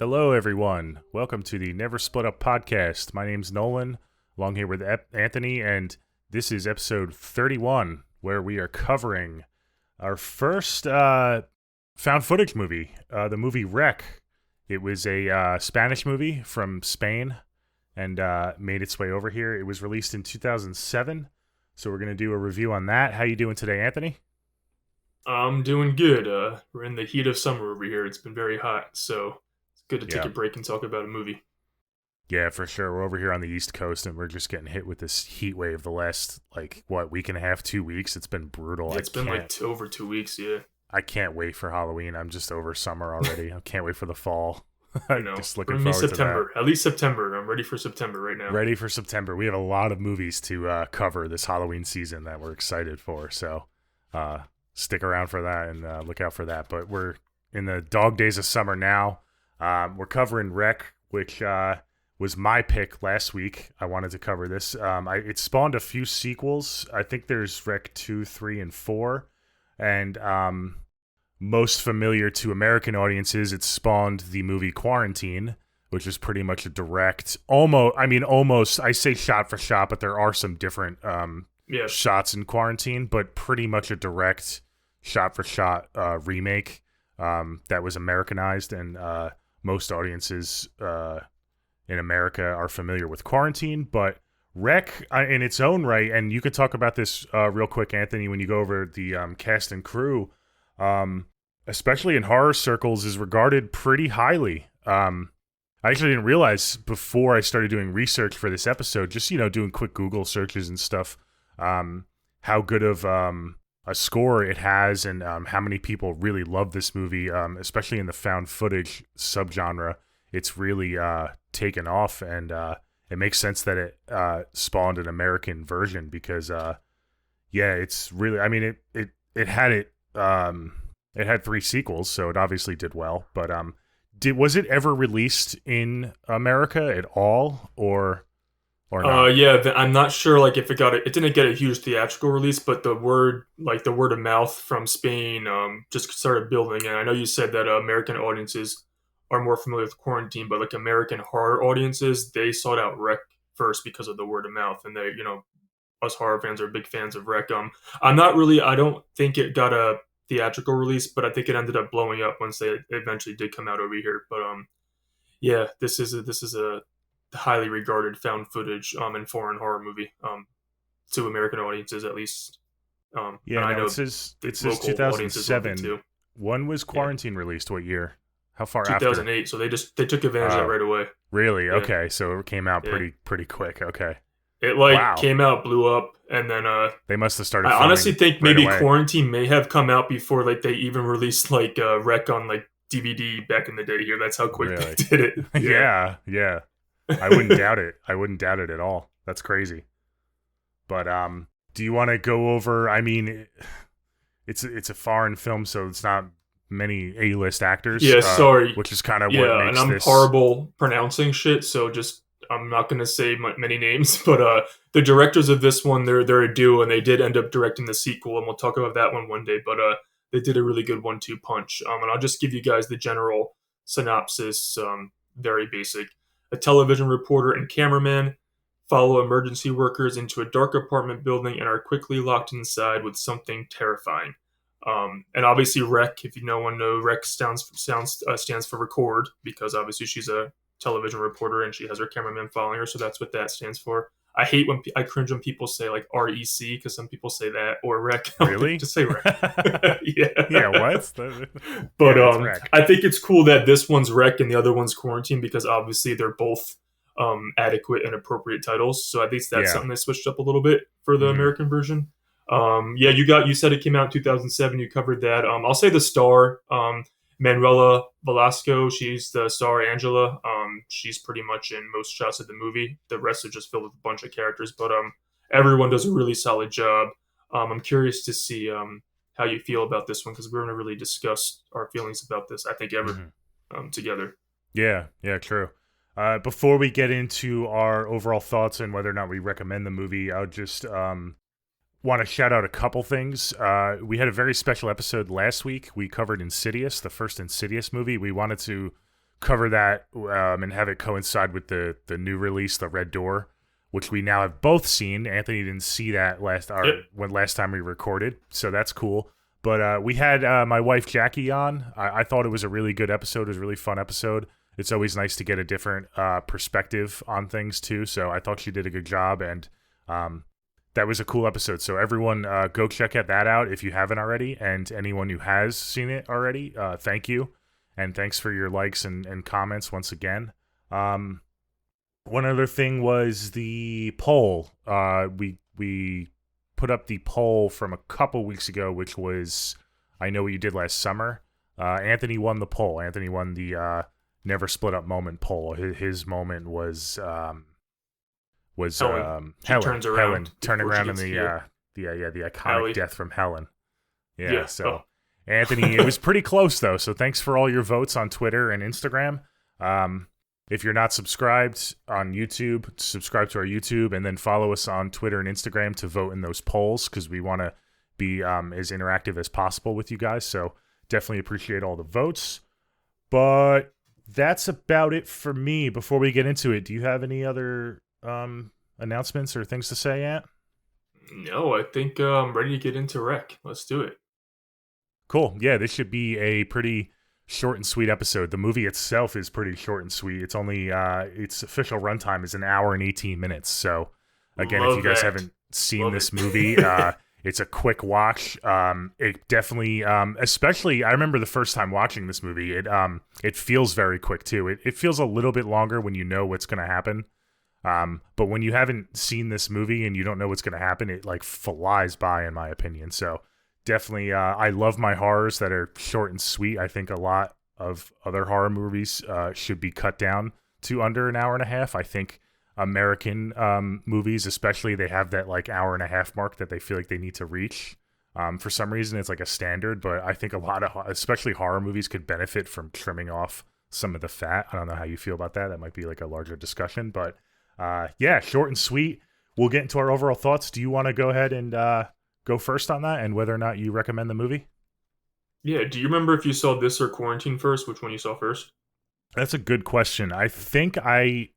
Hello, everyone. Welcome to the Never Split Up podcast. My name's Nolan, along here with Anthony, and this is episode 31, where we are covering our first found footage movie, the movie Rec. It was a Spanish movie from Spain and made its way over here. It was released in 2007, so we're going to do a review on that. How you doing today, Anthony? I'm doing good. We're in the heat of summer over here. It's been very hot, so it's good to take Yeah. a break and talk about a movie. Yeah, for sure. We're over here on the East Coast, and we're just getting hit with this heat wave the last, week and a half, 2 weeks. It's been brutal. Yeah, it's been over 2 weeks, yeah. I can't wait for Halloween. I'm just over summer already. I can't wait for the fall. I know. Just looking Bring me forward September. At least September. I'm ready for September right now. ready for September. We have a lot of movies to cover this Halloween season that we're excited for. So stick around for that and look out for that. But we're in the dog days of summer now. We're covering Rec, which was my pick last week. I wanted to cover this. It spawned a few sequels. I think there's Rec 2, 3, and 4. And most familiar to American audiences, it spawned the movie Quarantine, which is pretty much a direct, almost, I say shot for shot, but there are some different shots in Quarantine, but pretty much a direct shot for shot remake that was Americanized, and most audiences in America are familiar with Quarantine, but Rec in its own right, and you could talk about this real quick, Anthony, when you go over the cast and crew, especially in horror circles, is regarded pretty highly. I actually didn't realize before I started doing research for this episode, just, doing quick Google searches and stuff, how good of a score it has, and how many people really love this movie, especially in the found footage subgenre. It's really taken off, and it makes sense that it spawned an American version because, it's really. I mean, it had 3 sequels, so it obviously did well. But was it ever released in America at all, or not? I'm not sure. Like, if it didn't get a huge theatrical release, but the word of mouth from Spain, just started building. And I know you said that American audiences are more familiar with Quarantine, but like American horror audiences, they sought out Rec first because of the word of mouth, and they, us horror fans are big fans of Rec. I don't think it got a theatrical release, but I think it ended up blowing up once they eventually did come out over here. But this is a highly regarded found footage and foreign horror movie to American audiences at least. And I know it says local audiences love it 2007. too. When was Quarantine released? What year? How far 2008. after? So they took advantage of that right away. Really? Yeah. Okay, so it came out Yeah. pretty quick. Okay. It Wow. came out, blew up, and then They must have started. I honestly think right maybe away. Quarantine may have come out before they even released Rec on DVD back in the day here. That's how quick Really? they did it. Yeah. I wouldn't doubt it. I wouldn't doubt it at all. That's crazy. But do you want to go over? I mean, it's a foreign film, so it's not many A-list actors. Yeah, sorry. Which is kind of Yeah, what makes and I'm this horrible pronouncing shit, so just I'm not gonna say many names, but the directors of this one, they're a duo, and they did end up directing the sequel, and we'll talk about that one day. But they did a really good 1-2 punch. And I'll just give you guys the general synopsis, very basic. A television reporter and cameraman follow emergency workers into a dark apartment building and are quickly locked inside with something terrifying. And obviously, Rec, if no one knows, Rec stands for record, because obviously she's a television reporter and she has her cameraman following her, so that's what that stands for. I hate when I cringe when people say like REC, because some people say that, or Rec. Really? Just say Rec. Yeah. Yeah. What? But Yeah, it's Rec. I think it's cool that this one's Rec and the other one's Quarantine, because obviously they're both adequate and appropriate titles. So at least that's something they switched up a little bit for the American version. You said it came out in 2007. You covered that. I'll say the star, Manuela Velasco. She's the star, Angela. She's pretty much in most shots of the movie. The rest are just filled with a bunch of characters, but everyone does a really solid job. I'm curious to see how you feel about this one, because we're going to really discuss our feelings about this, I think, ever together. Yeah, true. Before we get into our overall thoughts and whether or not we recommend the movie, I'll just want to shout out a couple things. We had a very special episode last week. We covered Insidious, the first Insidious movie. We wanted to cover that and have it coincide with the new release, The Red Door, which we now have both seen. Anthony didn't see that Yep. last time we recorded, so that's cool. But we had my wife Jackie on. I thought it was a really good episode. It was a really fun episode. It's always nice to get a different perspective on things too. So I thought she did a good job, and that was a cool episode. So everyone, go check that out if you haven't already, and anyone who has seen it already, thank you, and thanks for your likes and comments once again. One other thing was the poll. We put up the poll from a couple weeks ago, which was I Know What You Did Last Summer. Anthony won the poll. Anthony won the Never Split Up moment poll. His moment was Helen. Helen turning around in the the iconic Allie. death from Helen. Yeah. Yeah. So Oh. Anthony, it was pretty close though. So thanks for all your votes on Twitter and Instagram. If you're not subscribed on YouTube, subscribe to our YouTube, and then follow us on Twitter and Instagram to vote in those polls, because we want to be as interactive as possible with you guys. So definitely appreciate all the votes. But that's about it for me. Before we get into it, do you have any other announcements or things to say, Ant? No, I think I'm ready to get into Rec. Let's do it. Cool. Yeah, this should be a pretty short and sweet episode. The movie itself is pretty short and sweet. It's only its official runtime is an hour and 18 minutes. So again, if you guys haven't seen this movie, it's a quick watch. It definitely, especially I remember the first time watching this movie. It feels very quick too. It feels a little bit longer when you know what's going to happen. But when you haven't seen this movie and you don't know what's going to happen, it like flies by, in my opinion. So definitely, I love my horrors that are short and sweet. I think a lot of other horror movies should be cut down to under an hour and a half. I think American movies, especially, they have that like hour and a half mark that they feel like they need to reach. For some reason, it's like a standard, but I think a lot of, especially horror movies, could benefit from trimming off some of the fat. I don't know how you feel about that. That might be like a larger discussion, but yeah, short and sweet. We'll get into our overall thoughts. Do you want to go ahead and go first on that and whether or not you recommend the movie? Yeah, do you remember if you saw this or Quarantine first? Which one you saw first? That's a good question. I think I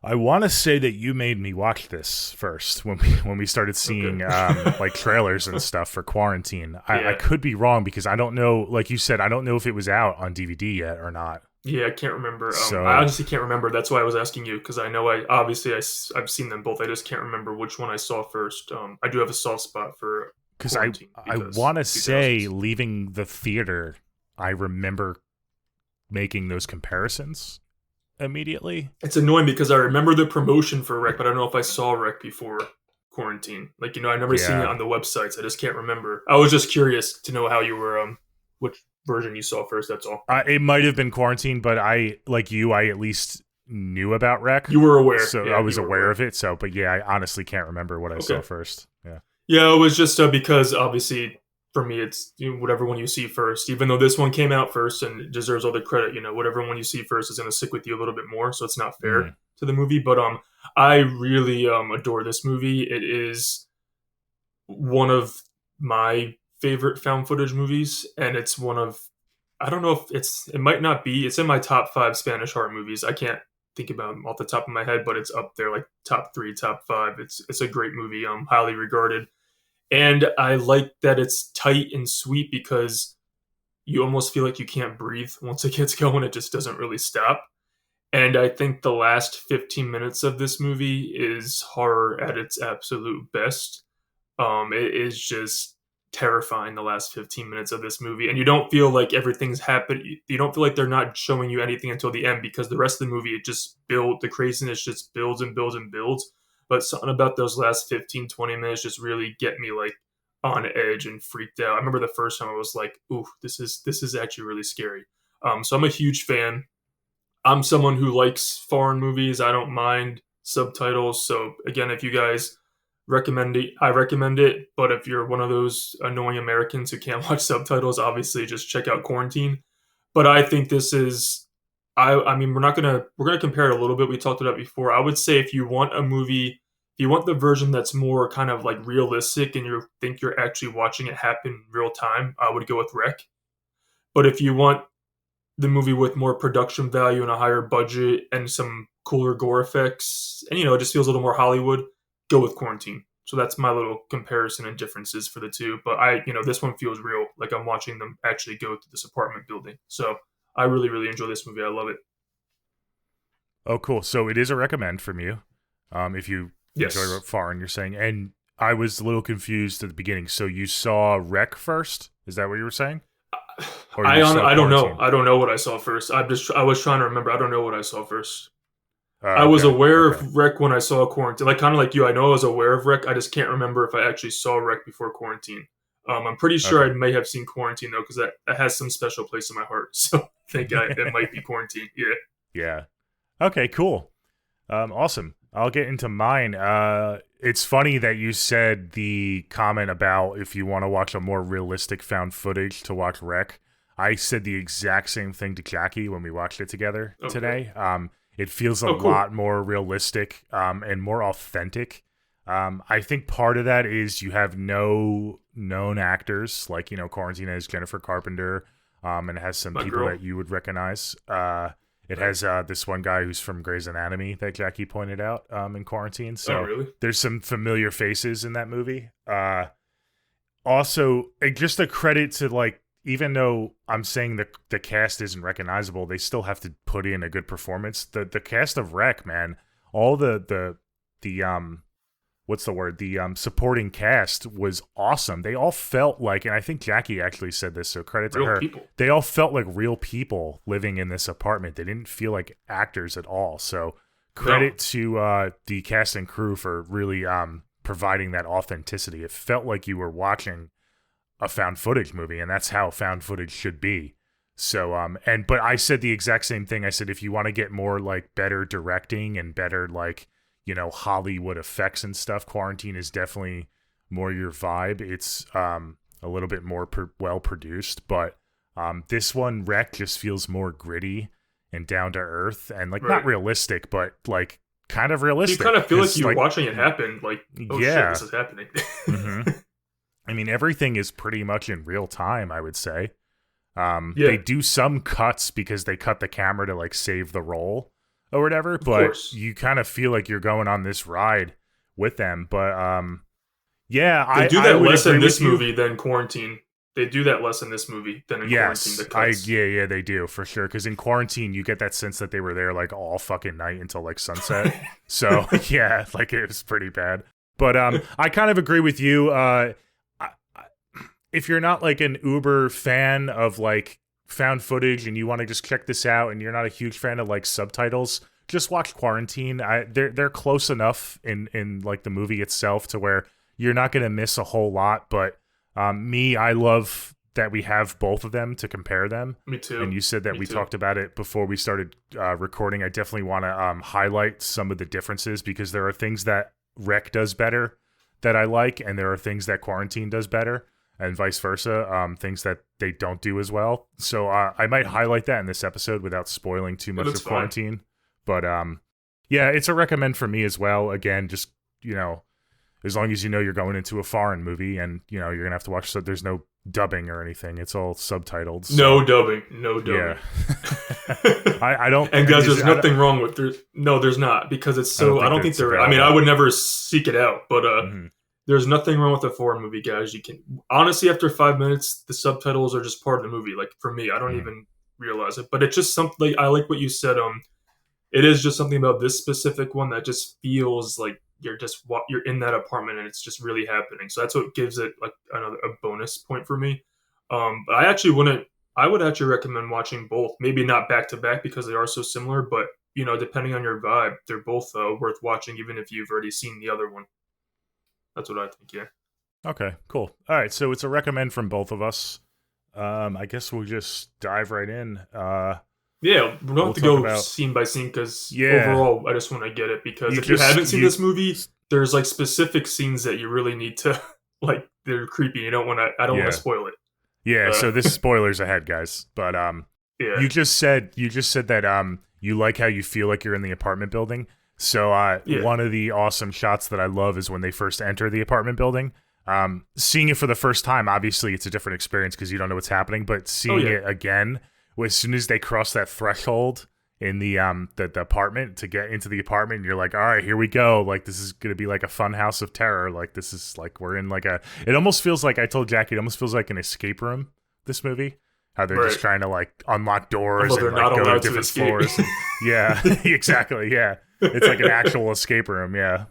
want to say that you made me watch this first when we started seeing like trailers and stuff for Quarantine. I could be wrong because I don't know. Like you said, I don't know if it was out on DVD yet or not. Yeah, I can't remember. I honestly can't remember. That's why I was asking you, because I know I've seen them both. I just can't remember which one I saw first. I do have a soft spot for Quarantine. I want to say leaving the theater, I remember making those comparisons immediately. It's annoying because I remember the promotion for Rec, but I don't know if I saw Rec before Quarantine. Like, I never seen it on the websites. I just can't remember. I was just curious to know how you were, which version you saw first, that's all. It might have been Quarantine, but I at least knew about Rec. You were aware. So I was aware of it. So, but yeah, I honestly can't remember what I saw first. Yeah. Yeah, it was just because obviously for me, it's whatever one you see first, even though this one came out first and it deserves all the credit, whatever one you see first is going to stick with you a little bit more. So it's not fair to the movie. But I really adore this movie. It is one of my favorite found footage movies, and it's one of, I don't know if it might not be, it's in my top 5 Spanish horror movies. I can't think about them off the top of my head, but it's up there, like top 3, top 5. It's a great movie, highly regarded. And I like that it's tight and sweet because you almost feel like you can't breathe once it gets going. It just doesn't really stop. And I think the last 15 minutes of this movie is horror at its absolute best. It is just terrifying, the last 15 minutes of this movie. And you don't feel like everything's happened. You don't feel like they're not showing you anything until the end, because the rest of the movie, the craziness just builds and builds and builds. But something about those last 15, 20 minutes just really get me like on edge and freaked out. I remember the first time I was like, ooh, this is actually really scary. So I'm a huge fan. I'm someone who likes foreign movies. I don't mind subtitles. So again, if you guys recommend it, I recommend it. But if you're one of those annoying Americans who can't watch subtitles, obviously just check out Quarantine. But I think this is, I mean, we're gonna compare it a little bit. We talked about it before. I would say if you want a movie, if you want the version that's more kind of like realistic and you think you're actually watching it happen in real time, I would go with Rec. But if you want the movie with more production value and a higher budget and some cooler gore effects, and it just feels a little more Hollywood, go with Quarantine. So that's my little comparison and differences for the two. But this one feels real, like I'm watching them actually go to this apartment building. So I really, really enjoy this movie. I love it. Oh, cool. So it is a recommend from you. If you enjoy foreign, you're saying, and I was a little confused at the beginning. So you saw Rec first? Is that what you were saying? I don't know. I don't know what I saw first. I was trying to remember. I don't know what I saw first. I was aware of Rec when I saw Quarantine. Like kind of like you, I know I was aware of Rec. I just can't remember if I actually saw Rec before Quarantine. I'm pretty sure I may have seen Quarantine though, because that has some special place in my heart. So I think it might be Quarantine. Yeah. Yeah. Okay. Cool. Awesome. I'll get into mine. It's funny that you said the comment about if you want to watch a more realistic found footage to watch Rec. I said the exact same thing to Jackie when we watched it together today. It feels a lot more realistic and more authentic. I think part of that is you have no known actors, like, Quarantine has Jennifer Carpenter, and it has some people that you would recognize. It has this one guy who's from Grey's Anatomy that Jackie pointed out in Quarantine. So there's some familiar faces in that movie. Also, just a credit to, even though I'm saying the cast isn't recognizable, they still have to put in a good performance. The cast of Rec, man, all the what's the word? The supporting cast was awesome. They all felt like, and I think Jackie actually said this, so credit to her. People. They all felt like real people living in this apartment. They didn't feel like actors at all. So credit to the cast and crew for really providing that authenticity. It felt like you were watching a found footage movie, and that's how found footage should be. So but I said the exact same thing. I said if you want to get more better directing and better Hollywood effects and stuff, Quarantine is definitely more your vibe. It's a little bit more well produced, but this one, Rec, just feels more gritty and down to earth and not realistic, but kind of realistic. You kind of feel like you're watching it happen. Shit, this is happening. Mm-hmm. I mean, everything is pretty much in real time, I would say. They do some cuts because they cut the camera to save the roll or whatever, but you kind of feel like you're going on this ride with them. But they do that less in this movie than Quarantine. They do that less in this movie than in Quarantine. The cuts. Yeah, they do for sure. Because in Quarantine, you get that sense that they were there all fucking night until sunset. So yeah, it was pretty bad. But I kind of agree with you. If you're not an uber fan of found footage and you want to just check this out and you're not a huge fan of subtitles, just watch Quarantine. They're close enough in the movie itself to where you're not going to miss a whole lot. But I love that we have both of them to compare them. Me too. And you said that we talked about it before we started recording. I definitely want to highlight some of the differences because there are things that Rec does better that I like, and there are things that Quarantine does better. And vice versa, things that they don't do as well. So I might highlight that in this episode without spoiling too much of Quarantine. But it's a recommend for me as well. Again, just, as long as you're going into a foreign movie and, you're going to have to watch, so there's no dubbing or anything. It's all subtitled. So. No dubbing. Yeah. I don't. And guys, there's nothing wrong with there's not, because it's so, I don't think they're, I would never seek it out, but there's nothing wrong with a foreign movie, guys. You can honestly, after 5 minutes, the subtitles are just part of the movie. For me, I don't even realize it, but it's just something. I like what you said. It is just something about this specific one that just feels like you're in that apartment and it's just really happening. So that's what gives it a bonus point for me. But I would actually recommend watching both. Maybe not back to back because they are so similar, but depending on your vibe, they're both worth watching, even if you've already seen the other one. That's what I think, yeah. Okay, cool. All right, so it's a recommend from both of us. I guess we'll just dive right in. We don't have to go scene by scene because overall, I just want to get it because if you haven't seen this movie, there's specific scenes that you really need to they're creepy. I don't want to spoil it. Yeah, so this is spoilers ahead, guys. But you just said that you like how you feel like you're in the apartment building. So one of the awesome shots that I love is when they first enter the apartment building. Seeing it for the first time, obviously it's a different experience because you don't know what's happening, but seeing it again as soon as they cross that threshold in the apartment to get into the apartment, you're like, all right, here we go. Like, this is gonna be like a fun house of terror. Like, this is like we're in like it almost feels like, I told Jackie, it almost feels like an escape room, this movie. How they're just trying to like unlock doors and like go to different floors. And, yeah, exactly. Yeah. It's like an actual escape room. Yeah.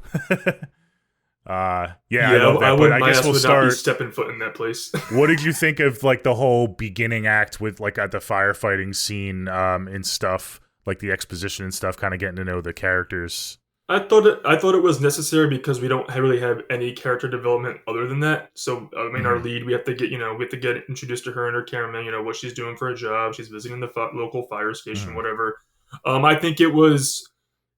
I love that. But I guess we'll start stepping foot in that place. What did you think of like the whole beginning act with like at the firefighting scene and stuff, like the exposition and stuff, kind of getting to know the characters? I thought it was necessary because we don't really have any character development other than that. So I mean, our lead, we have to get introduced to her and her cameraman. What she's doing for a job. She's visiting the local fire station, whatever. I think it was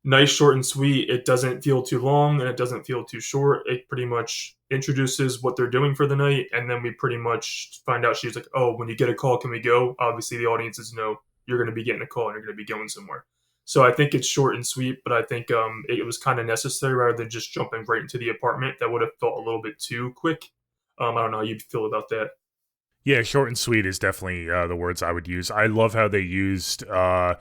nice, short, and sweet. It doesn't feel too long and it doesn't feel too short. It pretty much introduces what they're doing for the night, and then we pretty much find out she's like, oh, when you get a call, can we go? Obviously, the audiences know you're going to be getting a call and you're going to be going somewhere. So I think it's short and sweet, but I think it was kind of necessary rather than just jumping right into the apartment. That would have felt a little bit too quick. I don't know how you'd feel about that. Yeah, short and sweet is definitely the words I would use. I love how they used the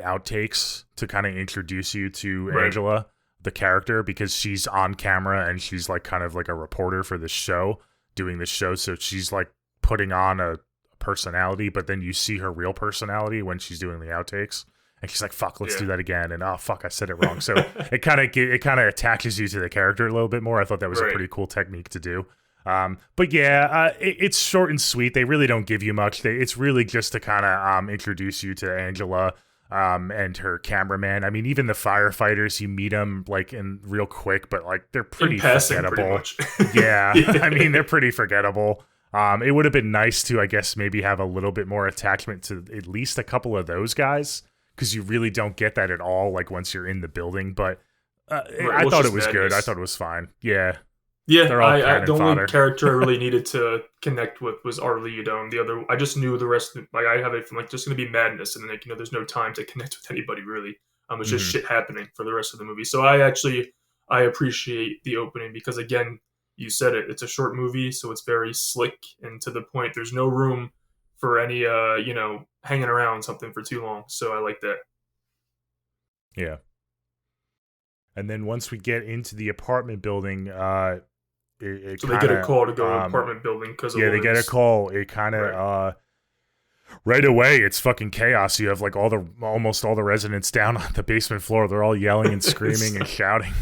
outtakes to kind of introduce you to Angela, the character, because she's on camera and she's like kind of like a reporter for this show, doing this show. So she's like putting on a personality, but then you see her real personality when she's doing the outtakes. And she's like, fuck, let's do that again. And oh, fuck, I said it wrong. So it kind of attaches you to the character a little bit more. I thought that was a pretty cool technique to do. But yeah, it's short and sweet. They really don't give you much. It's really just to kind of introduce you to Angela and her cameraman. I mean, even the firefighters, you meet them like in real quick, but like they're pretty forgettable. Yeah, I mean, they're pretty forgettable. It would have been nice to, I guess, maybe have a little bit more attachment to at least a couple of those guys, because you really don't get that at all, like, once you're in the building. But I thought it was good. I thought it was fine. Yeah. Yeah, the only character I really needed to connect with was our lead. The other, I just knew the rest. Like, I have it from like just going to be madness, and like, there's no time to connect with anybody really. It's just shit happening for the rest of the movie. So I appreciate the opening because, again, you said it. It's a short movie, so it's very slick and to the point. There's no room for any hanging around something for too long. So I like that. Yeah. And then once we get into the apartment building, so they get a call to go to the apartment building because they get a call. It kind of right away, it's fucking chaos. You have like almost all the residents down on the basement floor. They're all yelling and screaming and shouting.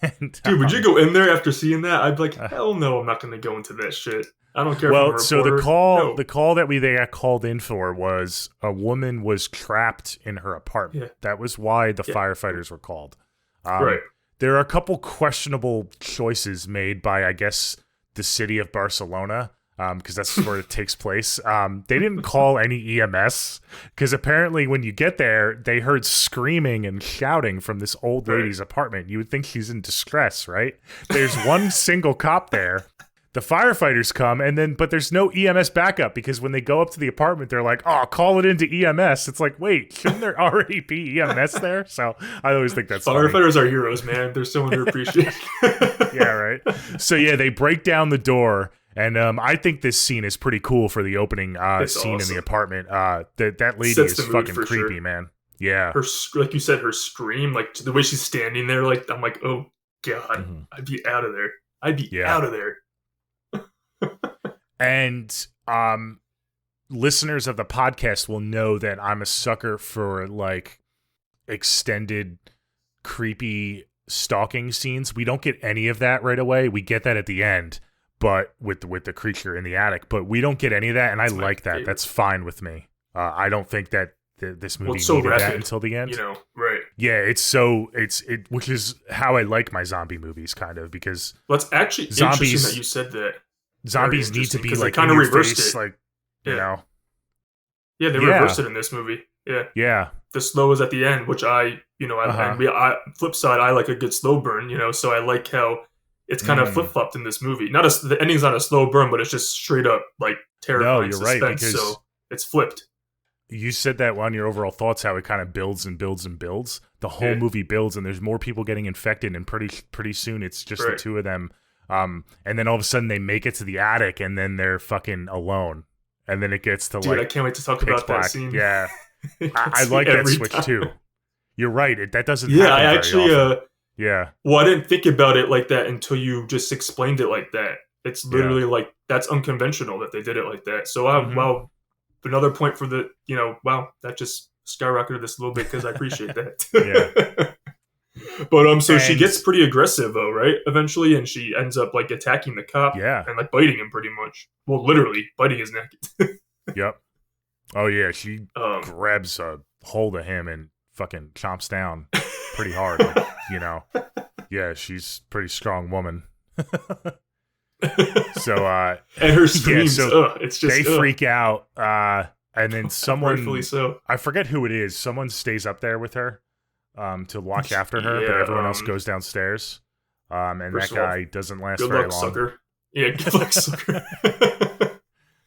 And, dude, would you go in there after seeing that? I'd be like, hell no, I'm not going to go into that shit. I don't care. Well, so the call that they got called in for was a woman was trapped in her apartment. Yeah. That was why the firefighters were called. Right. There are a couple questionable choices made by, I guess, the city of Barcelona, because that's where it takes place. They didn't call any EMS, because apparently when you get there, they heard screaming and shouting from this old lady's apartment. You would think she's in distress, right? There's one single cop there. The firefighters come, but there's no EMS backup, because when they go up to the apartment, they're like, oh, call it into EMS. It's like, wait, shouldn't there already be EMS there? So I always think that's firefighters are heroes, man. They're so underappreciated. Yeah, right. So yeah, they break down the door, and I think this scene is pretty cool for the opening scene in the apartment. That lady is fucking creepy, man. Yeah. Like you said, her scream, like the way she's standing there, like I'm like, oh God, I'd be out of there. Out of there. And listeners of the podcast will know that I'm a sucker for like extended creepy stalking scenes. We don't get any of that right away. We get that at the end, but with the creature in the attic, but we don't get any of that, and I like that. Favorite. That's fine with me. I don't think that this movie needed that until the end. Right? Yeah, which is how I like my zombie movies, kind of, because it's actually interesting that you said that. Zombies need to be like kind of reversed face, it, like you know. Yeah, they reversed it in this movie. Yeah. The slow is at the end, which I flip side, I like a good slow burn. So I like how it's kind of flip flopped in this movie. The ending's not a slow burn, but it's just straight up like terrifying suspense. Right, because so it's flipped. You said that on your overall thoughts, how it kind of builds and builds and builds. The whole movie builds, and there's more people getting infected, and pretty soon it's just the two of them. And then all of a sudden they make it to the attic, and then they're fucking alone. and then it gets to Dude, I like can't wait to talk pitch about that black. scene. Yeah, I like that switch too. You're right. That doesn't Yeah, happen I very actually, often. Yeah, well, I didn't think about it like that until you just explained it like that. It's yeah. literally like, that's unconventional that they did it like that. So, Hmm. well, another point for the, wow, that just skyrocketed this a little bit because I appreciate Yeah, that. But so she and gets pretty aggressive though, right? Eventually, and she ends up like attacking the cop yeah, and like biting him pretty much. Well, literally biting his neck. yep. Oh yeah, she um, grabs a hold of him and fucking chomps down pretty hard. Like, yeah, she's a pretty strong woman. So and her yeah, screams, so it's just they freak out, and then someone, rightfully so. I forget who it is, someone stays up there with her to watch after her, but Yeah, everyone else goes downstairs. And that first of all, guy doesn't last good very luck, long. sucker. Yeah, good luck, sucker.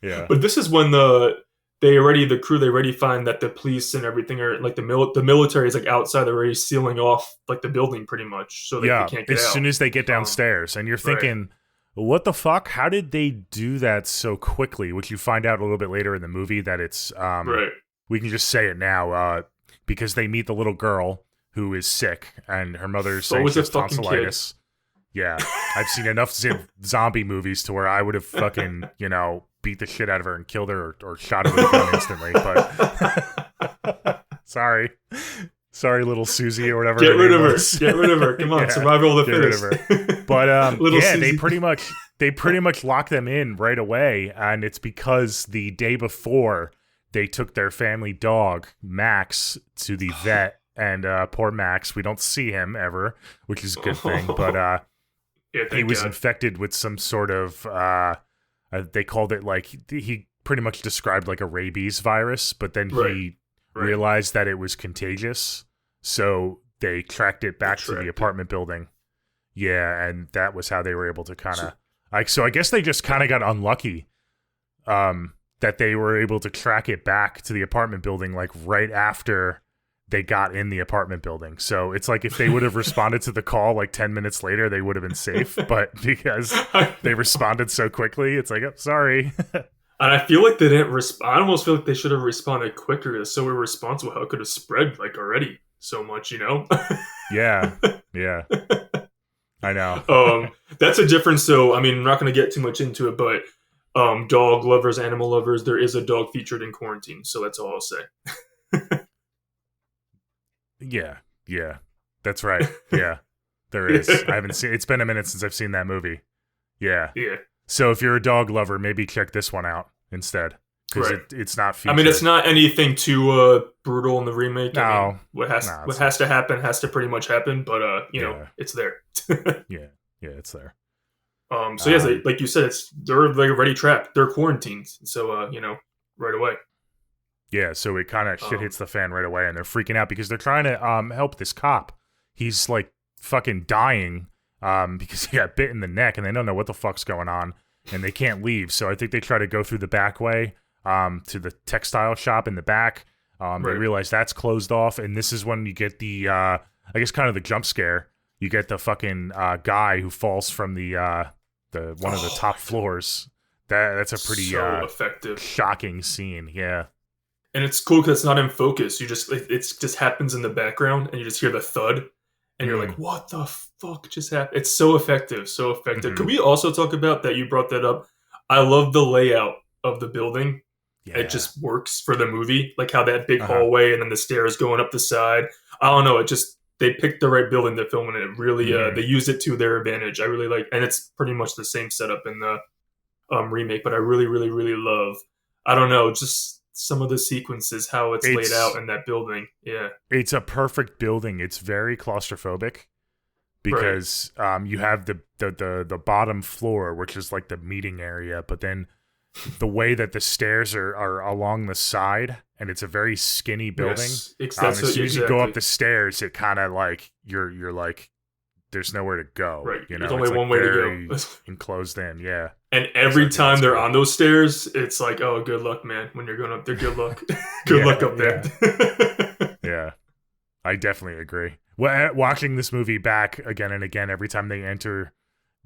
Yeah. But this is when the crew they already find that the police and everything are like the military is like outside. They're already sealing off like the building pretty much, so they Yeah, can't get as out. soon as they get downstairs, and you're Right. thinking, what the fuck? How did they do that so quickly? Which you find out a little bit later in the movie that it's Right. we can just say it now, because they meet the little girl who is sick, and her mother's saying Always she a has fucking tonsillitis. Yeah, I've seen enough zombie movies to where I would have fucking, beat the shit out of her and killed her or shot her with a gun instantly. But sorry, little Susie or whatever. Get rid of her. Was. Get rid of her. Come on, Yeah, survival of the get rid fittest. of her. But Little yeah, Susie. they pretty much lock them in right away, and it's because the day before they took their family dog Max to the vet, and poor Max, we don't see him ever, which is a good thing, but Yeah, he was God. infected with some sort of they called it like he pretty much described like a rabies virus, but then he realized that it was contagious, so they tracked it back to the apartment building. Yeah, and that was how they were able to kind of so I guess they just kind of got unlucky that they were able to track it back to the apartment building like right after they got in the apartment building. So it's like if they would have responded to the call like 10 minutes later, they would have been safe. But because they responded so quickly, it's like, oh, sorry. And I feel like they didn't respond. I almost feel like they should have responded quicker. It's so irresponsible how it could have spread like already so much, Yeah. I know. That's a difference. So, I mean, I'm not going to get too much into it, but dog lovers, animal lovers, there is a dog featured in Quarantine. So that's all I'll say. Yeah. That's right. Yeah. There is. I haven't seen it's been a minute since I've seen that movie. Yeah. Yeah. So if you're a dog lover, maybe check this one out instead. Because it's not featured. I mean, it's not anything too brutal in the remake. No. I mean, what has to happen has to pretty much happen, but you know, it's there. Yeah, it's there. So yes, like you said, they're like already trapped. They're quarantined, so right away. Yeah, so it kind of shit hits the fan right away, and they're freaking out because they're trying to help this cop. He's like fucking dying because he got bit in the neck, and they don't know what the fuck's going on, and they can't leave. So I think they try to go through the back way to the textile shop in the back. They realize that's closed off, and this is when you get the I guess kind of the jump scare. You get the fucking guy who falls from the one of the top floors. That's a pretty effective, shocking scene. Yeah. And it's cool because it's not in focus. You just it just happens in the background, and you just hear the thud, and you're like, "What the fuck just happened?" It's so effective, so effective. Could we also talk about that? You brought that up. I love the layout of the building. Yeah. It just works for the movie, like how that big hallway and then the stairs going up the side. I don't know. They picked the right building to film in. It really they used it to their advantage. I really like, and it's pretty much the same setup in the remake. But I really, really, really love. I don't know, just some of the sequences, how it's laid out in that building. Yeah, it's a perfect building. It's very claustrophobic because you have the bottom floor, which is like the meeting area, but then the way that the stairs are along the side, and it's a very skinny building. Yes, as soon as you go up the stairs, it kind of like you're like there's nowhere to go. Right, you know, there's only one way to go. Enclosed in, yeah. And every time they're on those stairs, it's like, oh, good luck, man. When you're going up there, good luck. Good luck up there. Yeah, I definitely agree. Watching this movie back again and again, every time they enter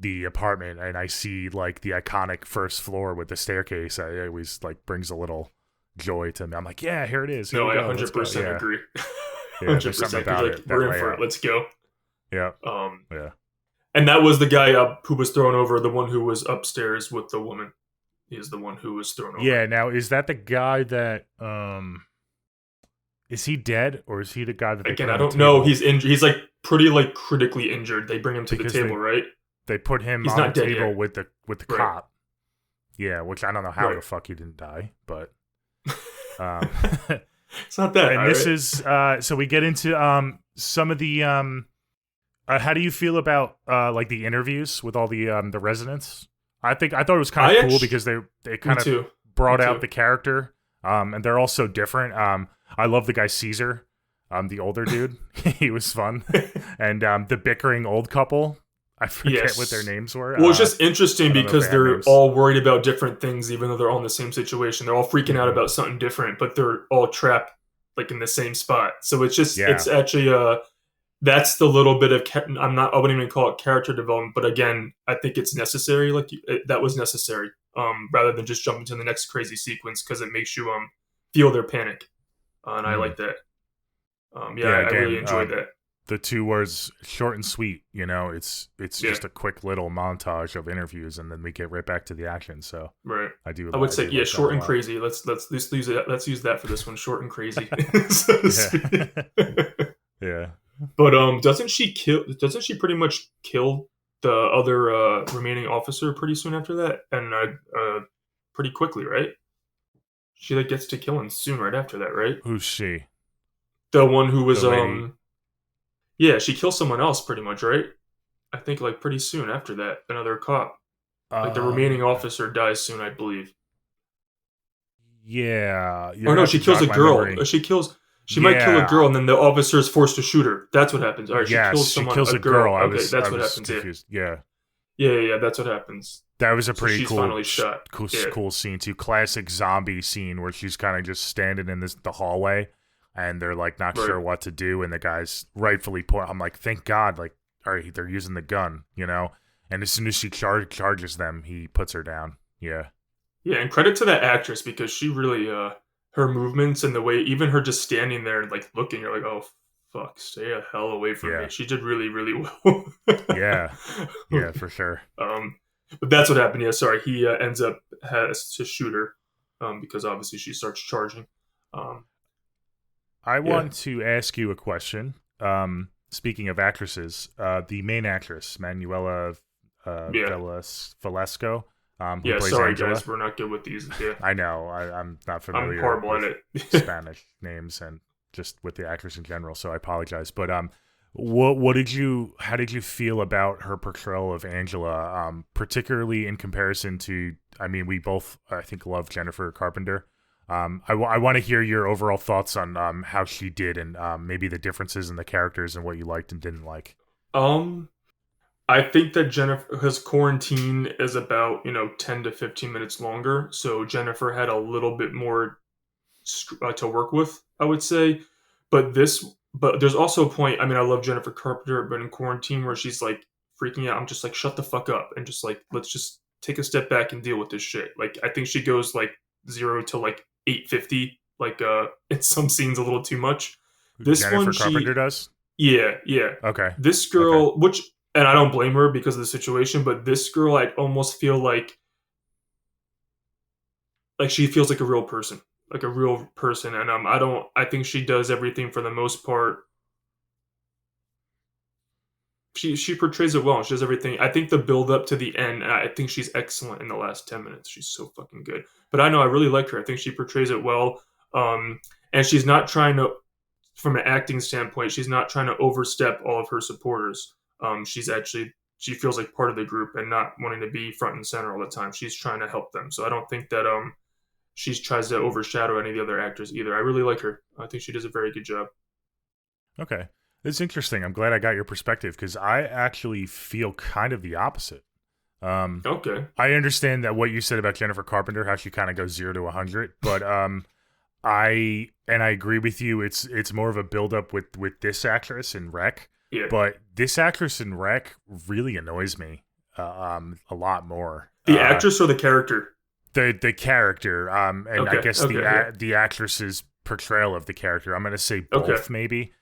the apartment and I see like the iconic first floor with the staircase, it always like brings a little joy to me. I'm like, yeah, here it is. Here No, we I go. Let's go. 100% Yeah. agree. Yeah. There's something 100%. He's about like, it. That we're in for it. layout. Let's go. Yeah. Um, Yeah. and that was the guy who was thrown over, the one who was upstairs with the woman. He is the one who was thrown over. Yeah. Now, is that the guy that, is he dead or is he the guy that they Again, put I on the don't know. table? He's injured. He's like pretty like critically injured. They bring him to Because the table, right? They put him He's on not the dead table yet. with the Right. cop. Yeah, which I don't know how Right. the fuck he didn't die, but It's not that. and this is so we get into some of the how do you feel about like the interviews with all the residents? I thought it was kind of cool because they kind of brought out the character, and they're all so different. I love the guy Caesar, the older dude. He was fun, and the bickering old couple. I forget what their names were. Well, it's just interesting because they're names. all worried about different things, even though they're all in the same situation. They're all freaking out about something different, but they're all trapped like in the same spot. So it's just it's actually that's the little bit of I wouldn't even call it character development, but again, I think it's necessary. Like that was necessary, rather than just jumping to the next crazy sequence because it makes you feel their panic, and I like that. Again, I really enjoyed that. The 2 words, short and sweet. You know, it's just a quick little montage of interviews, and then we get right back to the action. So right, I would say short and crazy. Let's use it. Let's use that for this one. Short and crazy. Yeah. But doesn't she pretty much kill the other remaining officer pretty soon after that, and pretty quickly, right? She like gets to kill him soon right after that, right? Who's she? The one who was yeah, she kills someone else pretty much, right? I think like pretty soon after that, another cop. Like the remaining officer dies soon, I believe. Yeah. Or no, she kills a girl. She might kill a girl, and then the officer is forced to shoot her. That's what happens. All right, she kills a girl. Okay, that's what happens. Confused. Yeah. Yeah, that's what happens. That was a pretty cool, finally shot. Cool scene too. Classic zombie scene where she's kind of just standing in the hallway, and they're like not sure what to do, and the guy's rightfully I'm like, thank God, like, all right, they're using the gun, you know. And as soon as she charges them, he puts her down. Yeah. Yeah, and credit to that actress because she really her movements and the way, even her just standing there and like looking, you're like, oh fuck, stay a hell away from me. She did really, really well. Yeah, for sure. But that's what happened. Yeah, sorry. He has to shoot her because obviously she starts charging. I want to ask you a question. Speaking of actresses, the main actress, Manuela Velasco. Yeah, sorry Angela. Guys, we're not good with these. Yeah. I know. I'm not familiar. I'm horrible at it. Spanish names and just with the actress in general, so I apologize. But how did you feel about her portrayal of Angela, particularly in comparison to? I mean, we both I think love Jennifer Carpenter. I want to hear your overall thoughts on how she did and maybe the differences in the characters and what you liked and didn't like. I think that Jennifer's Quarantine is about 10 to 15 minutes longer, so Jennifer had a little bit more to work with, I would say. But there's also a point. I mean, I love Jennifer Carpenter, but in Quarantine where she's like freaking out, I'm just like, shut the fuck up and just like let's just take a step back and deal with this shit. Like I think she goes like 0 to like 850, like in some scenes a little too much. This Jennifer Carpenter does? Yeah. Okay. This girl, and I don't blame her because of the situation, but this girl, I almost feel like she feels like a real person, and I think she does everything for the most part. She portrays it well. She does everything. I think the build up to the end, I think she's excellent in the last 10 minutes. She's so fucking good. But I know I really like her. I think she portrays it well. And she's not trying to, from an acting standpoint, she's not trying to overstep all of her supporters. She feels like part of the group and not wanting to be front and center all the time. She's trying to help them. So I don't think that she tries to overshadow any of the other actors either. I really like her. I think she does a very good job. Okay. It's interesting. I'm glad I got your perspective because I actually feel kind of the opposite. Okay. I understand that what you said about Jennifer Carpenter, how she kind of goes 0 to 100, but I agree with you. It's more of a build up with this actress in Rec. Yeah. But this actress in Rec really annoys me. a lot more. The actress or the character? The character, and Okay, I guess okay, the actress's portrayal of the character. I'm gonna say okay. both, maybe.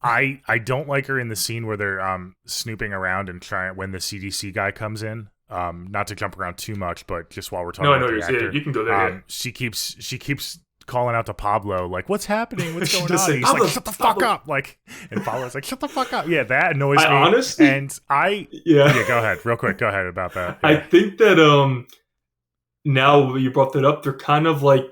I don't like her in the scene where they're snooping around and trying when the CDC guy comes in. Not to jump around too much, but just while we're talking No, I know about the yours. Yeah, actor, you can go there. Yeah. she keeps calling out to Pablo like, "What's happening? What's She going does on?" say, And he's like, Pablo, "Shut the fuck Pablo. up!" Like, and Pablo's like, "Shut the fuck up." Yeah, that annoys I me. honestly, And yeah, yeah, go ahead, real quick. Go ahead about that. I Yeah, think that now you brought that up, they're kind of like,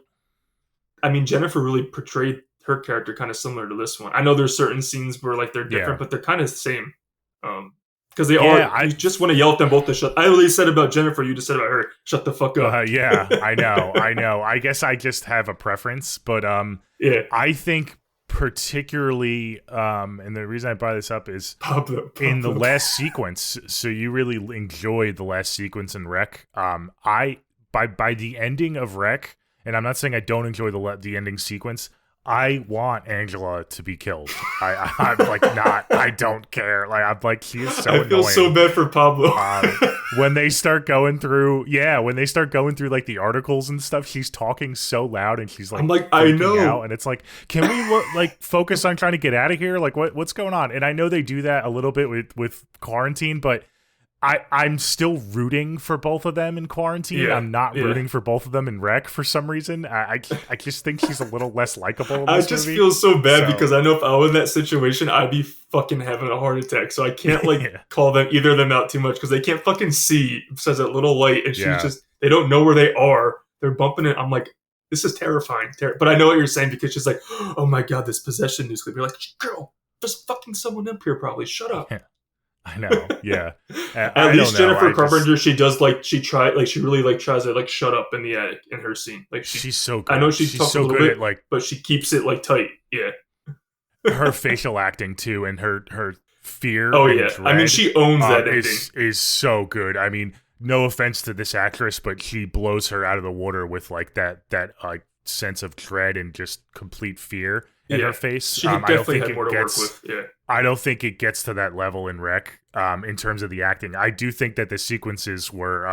I mean, Jennifer really portrayed her character kind of similar to this one. I know there's certain scenes where like they're yeah, different, but they're kind of the same. Because they yeah. are, you just want to yell at them both to shut. I literally said about Jennifer, you just said about her, shut the fuck up. Yeah, I know, I know. I guess I just have a preference, but Yeah, I think particularly, and the reason I brought this up is Pablo, in the Pablo. last sequence. So you really enjoyed the last sequence in Rec. I by the ending of Rec, and I'm not saying I don't enjoy the ending sequence. I want Angela to be killed. I'm like not. I don't care. Like I'm like she is so I feel so annoying. bad for Pablo. When they start going through, when they start going through like the articles and stuff, she's talking so loud and she's I'm like like, I freaking out, know. and it's like, can we like focus on trying to get out of here? Like, what's going on? And I know they do that a little bit with quarantine, but I'm still rooting for both of them in quarantine. Yeah, I'm not yeah. rooting for both of them in Rec for some reason. I just think she's a little less likable in I this just movie. feel so bad So because I know if I was in that situation, I'd be fucking having a heart attack. So I can't like yeah, call them either of them out too much because they can't fucking see besides that little light, and she's yeah. just they don't know where they are. They're bumping it. I'm like, this is terrifying. But I know what you're saying because she's like, oh my god, this possession news clip. You're like, girl, there's fucking someone up here probably. Shut up. I know. Yeah. At I don't least know. Jennifer I just Carpenter, she does like she really like tries to like shut up in the attic in her scene. Like she's so I know good. she She's talks a so little good bit, at like but she keeps it like tight. Yeah. her facial acting too, and her fear Oh and yeah. I mean, dread she owns that ending. is so good. I mean, no offense to this actress, but she blows her out of the water with like that like sense of dread and just complete fear in her Yeah. face. She I don't definitely think had more it to work gets. with. Yeah. I don't think it gets to that level in Rec. In terms of the acting, I do think that the sequences were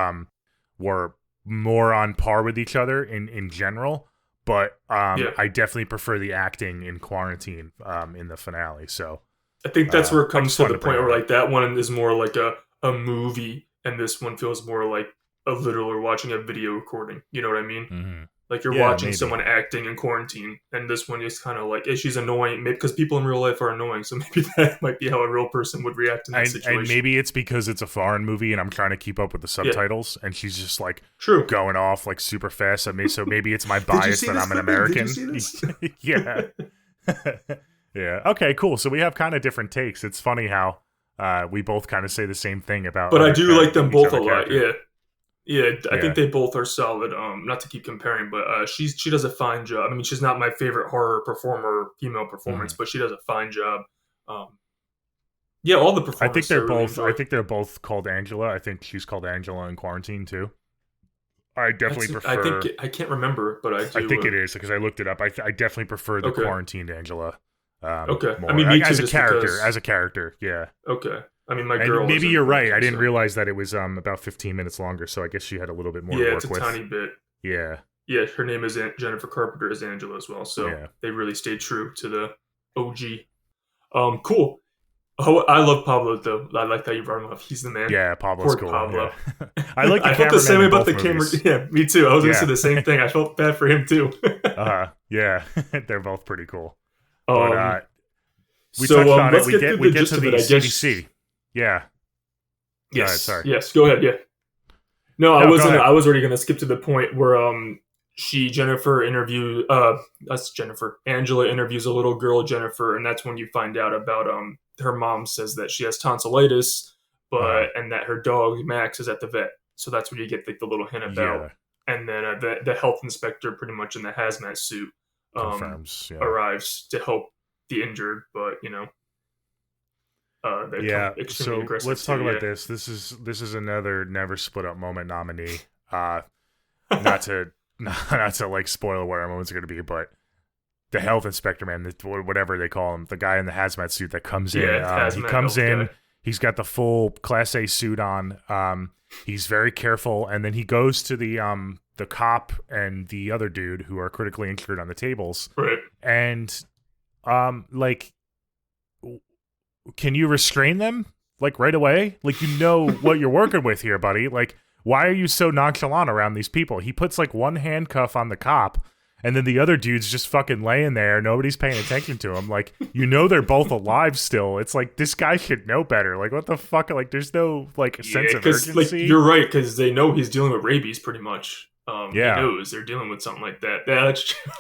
more on par with each other in general. But Yeah. I definitely prefer the acting in Quarantine in the finale. So I think that's where it I comes just to wanted the to bring point that where up. like that one is more like a movie and this one feels more like a literal or watching a video recording. You know what I mean? Mm-hmm. Like you're Yeah, watching maybe. someone acting in quarantine, and this one is kind of like, she's annoying, maybe because people in real life are annoying, so maybe that might be how a real person would react in that And situation. maybe it's because it's a foreign movie and I'm trying to keep up with the Yeah, subtitles, and she's just like true. going off like super fast at me. So maybe it's my Did you bias see that this I'm an clipping? Did you American. see this? Yeah. Yeah. Okay, cool. So we have kind of different takes. It's funny how we both kind of say the same thing about But I do like them each both a other lot. character. Yeah, yeah. I Yeah. think they both are solid. Not to keep comparing, but she does a fine job. I mean, she's not my favorite horror performer, female performance, Mhm. but she does a fine job. Um, yeah, all the performances I really I enjoy. think they're both called Angela. I think she's called Angela in Quarantine too. I definitely I think prefer. I can't remember, but I I do. think it is because I looked it up. I definitely prefer the Okay, quarantined Angela okay. I more mean, me too, as a just character. because. As a character, yeah. Okay, I mean, my And girl is maybe in you're right. I quarantine, didn't so realize that it was about 15 minutes longer. So I guess she had a little bit more to yeah, it's work a with. tiny bit. Yeah, Yeah, her name is Jennifer Carpenter as Angela as well, so yeah, they really stayed true to the OG. Cool. Oh, I love Pablo though. I like that you brought him up. He's the man. yeah. Pablo's Poor cool. Yeah, Pablo. I like the I felt the same cameraman way in about both the camera. movies. Yeah, me too. I was gonna say Yeah, the same thing. I felt bad for him too. yeah. They're both pretty cool. But um. we touched on it. Let's get through We the get gist to of the it. I guess. CDC. Yeah. Go ahead. Yes. Sorry. Yes. Go ahead. Yeah. No, I No, go wasn't. ahead. I was already gonna skip to the point where Jennifer interview that's Jennifer. Angela interviews a little girl, Jennifer, and that's when you find out about her mom says that she has tonsillitis, Uh, and that her dog Max is at the vet. So that's when you get like the little hint about, yeah. and then the health inspector, pretty much in the hazmat suit, um, Confirms. Yeah. arrives to help the injured, but they come Yeah. extremely So aggressive let's talk too. about this. This is another Never Split Up moment nominee. Not to not to like spoil what our moment's going to be, but the health inspector man, whatever they call him, the guy in the hazmat suit that comes in, Yeah, he hazmat comes health in, guy. He's got the full Class A suit on. He's very careful, and then he goes to the cop and the other dude who are critically injured on the tables, Right. and like, can you restrain them like right away? Like, you know what you're working with here, buddy. Like, why are you so nonchalant around these people? He puts like one handcuff on the cop, and then the other dude's just fucking laying there. Nobody's paying attention to him. Like, you know they're both alive still. It's like, this guy should know better. Like, what the fuck? Like, there's no like sense of urgency. Like, you're right, because they know he's dealing with rabies pretty much. Yeah. He knows they're dealing with something like that. Yeah, that's true.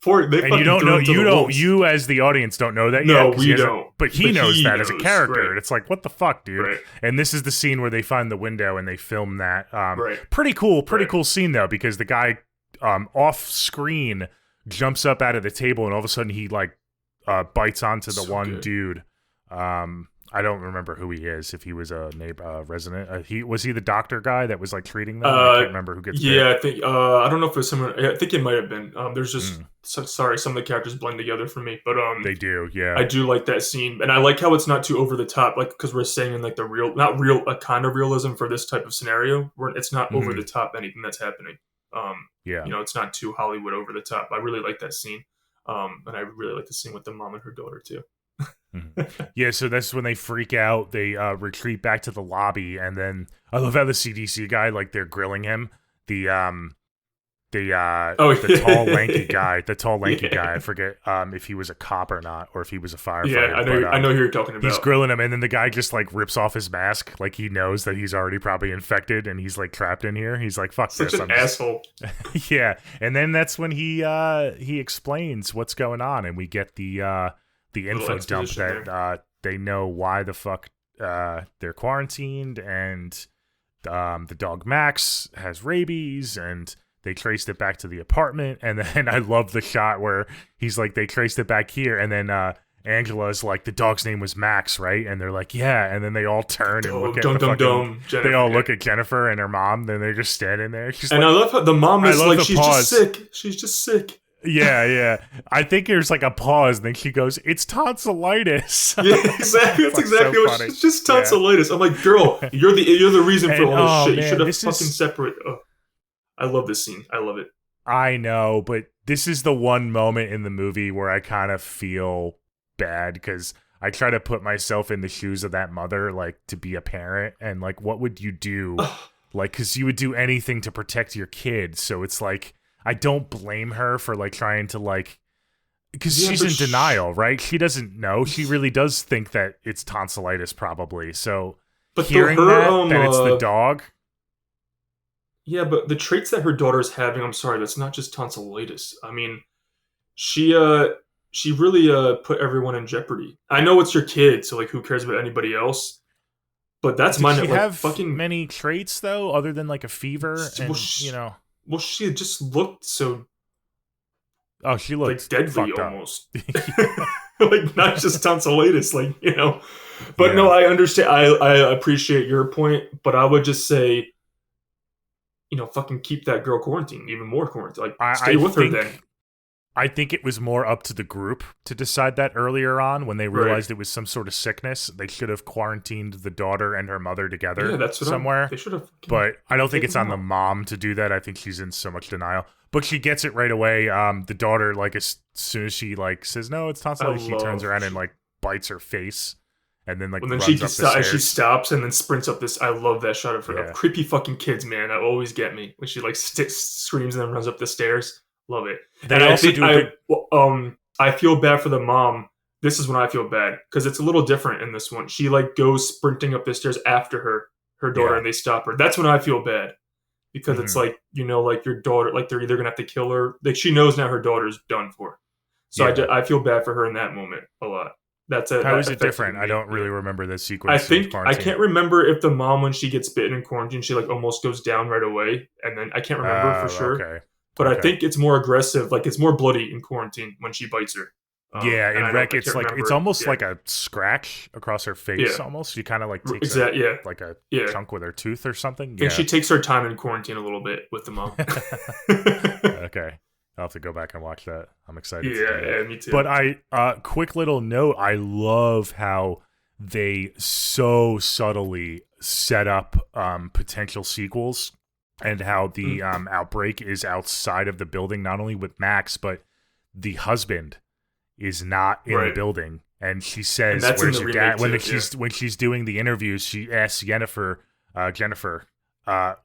And you don't know, you as the audience don't know that yet. No, we don't. But he knows that as a character. Right. And it's like, what the fuck, dude? Right. And this is the scene where they find the window and they film that. Right. Pretty cool scene, though, because the guy off screen jumps up out of the table and all of a sudden he like bites onto the one dude. I don't remember who he is. If he was a neighbor, resident, was he the doctor guy that was like treating them? I can't remember who gets. Yeah, bit. I think I don't know if it was someone. I think it might have been. There's just sorry, some of the characters blend together for me, but they do. Yeah, I do like that scene, and I like how it's not too over the top, like because we're saying in like the real, not real, a kind of realism for this type of scenario, where it's not over the top anything that's happening. Yeah, you know, it's not too Hollywood over the top. I really like that scene, and I really like the scene with the mom and her daughter too. Yeah, so that's when they freak out. They retreat back to the lobby, and then I love how the CDC guy, like, they're grilling him. The tall lanky guy. I forget if he was a cop or not, or if he was a firefighter. Yeah, I know who you're talking about. He's grilling him, and then the guy just like rips off his mask, like he knows that he's already probably infected, and he's like trapped in here. He's like, "Fuck this!" Such an asshole. Yeah, and then that's when he explains what's going on, and we get the info dump that they know why the fuck they're quarantined, and the dog Max has rabies, and they traced it back to the apartment. And then I love the shot where he's like, they traced it back here, and then Angela's like, the dog's name was Max, right? And they're like, yeah. And then they all turn and look at Jennifer, they all look at Jennifer and her mom. Then they're just standing there. I love how the mom is like, she's just sick. She's just sick. Yeah. I think there's like a pause, and then she goes, "It's tonsillitis." Yeah, exactly. That's exactly what it's just tonsillitis. Yeah. I'm like, girl, you're the reason for all this shit. You should have fucking separate. Oh, I love this scene. I love it. I know, but this is the one moment in the movie where I kind of feel bad, because I try to put myself in the shoes of that mother, like, to be a parent, and like, what would you do? Like, because you would do anything to protect your kid. So it's like, I don't blame her for like trying to like, because she's in denial, right? She doesn't know. She really does think that it's tonsillitis, probably. So, but hearing that it's the dog. Yeah, but the traits that her daughter's having, I'm sorry, that's not just tonsillitis. I mean, she really put everyone in jeopardy. I know it's your kid, so like, who cares about anybody else? But that's mine. Does she have fucking many traits though, other than like a fever? And, you know. Well, she just looked so. Oh, she looked like deadly almost. Like, not just tonsillitis, like, you know. But yeah. No, I understand. I appreciate your point, but I would just say, you know, fucking keep that girl quarantined, even more quarantined. Like, stay with her then. I think it was more up to the group to decide that earlier on, when they realized it was some sort of sickness. They should have quarantined the daughter and her mother together somewhere. They should have. But I don't think it's on the mom to do that. I think she's in so much denial. But she gets it right away. The daughter, like, as soon as she like says, "No, it's tonsillitis," she turns around and like bites her face, and then like runs up the stairs. She stops and then sprints up this. I love that shot of her. Yeah. Creepy fucking kids, man. That always get me when she like screams and then runs up the stairs. Love it. I feel bad for the mom. This is when I feel bad, because it's a little different in this one. She like goes sprinting up the stairs after her daughter, and they stop her. That's when I feel bad, because it's like, you know, like your daughter, like they're either gonna have to kill her. Like, she knows now her daughter's done for. So I feel bad for her in that moment a lot. How is it different? I don't really remember this sequence. I can't remember if the mom, when she gets bitten in quarantine, she like almost goes down right away, and then I can't remember for sure. Okay. But I think it's more aggressive, like it's more bloody in quarantine when she bites her. In Rec, it's like it's almost like a scratch across her face. Almost, she kind of like takes like a chunk with her tooth or something. And she takes her time in quarantine a little bit with the mom. Okay, I'll have to go back and watch that. I'm excited. Yeah, me too. But quick little note: I love how they so subtly set up potential sequels, and how the outbreak is outside of the building, not only with Max, but the husband is not in the building. And she says, "Where's your dad?" When she's doing the interviews, she asks Jennifer,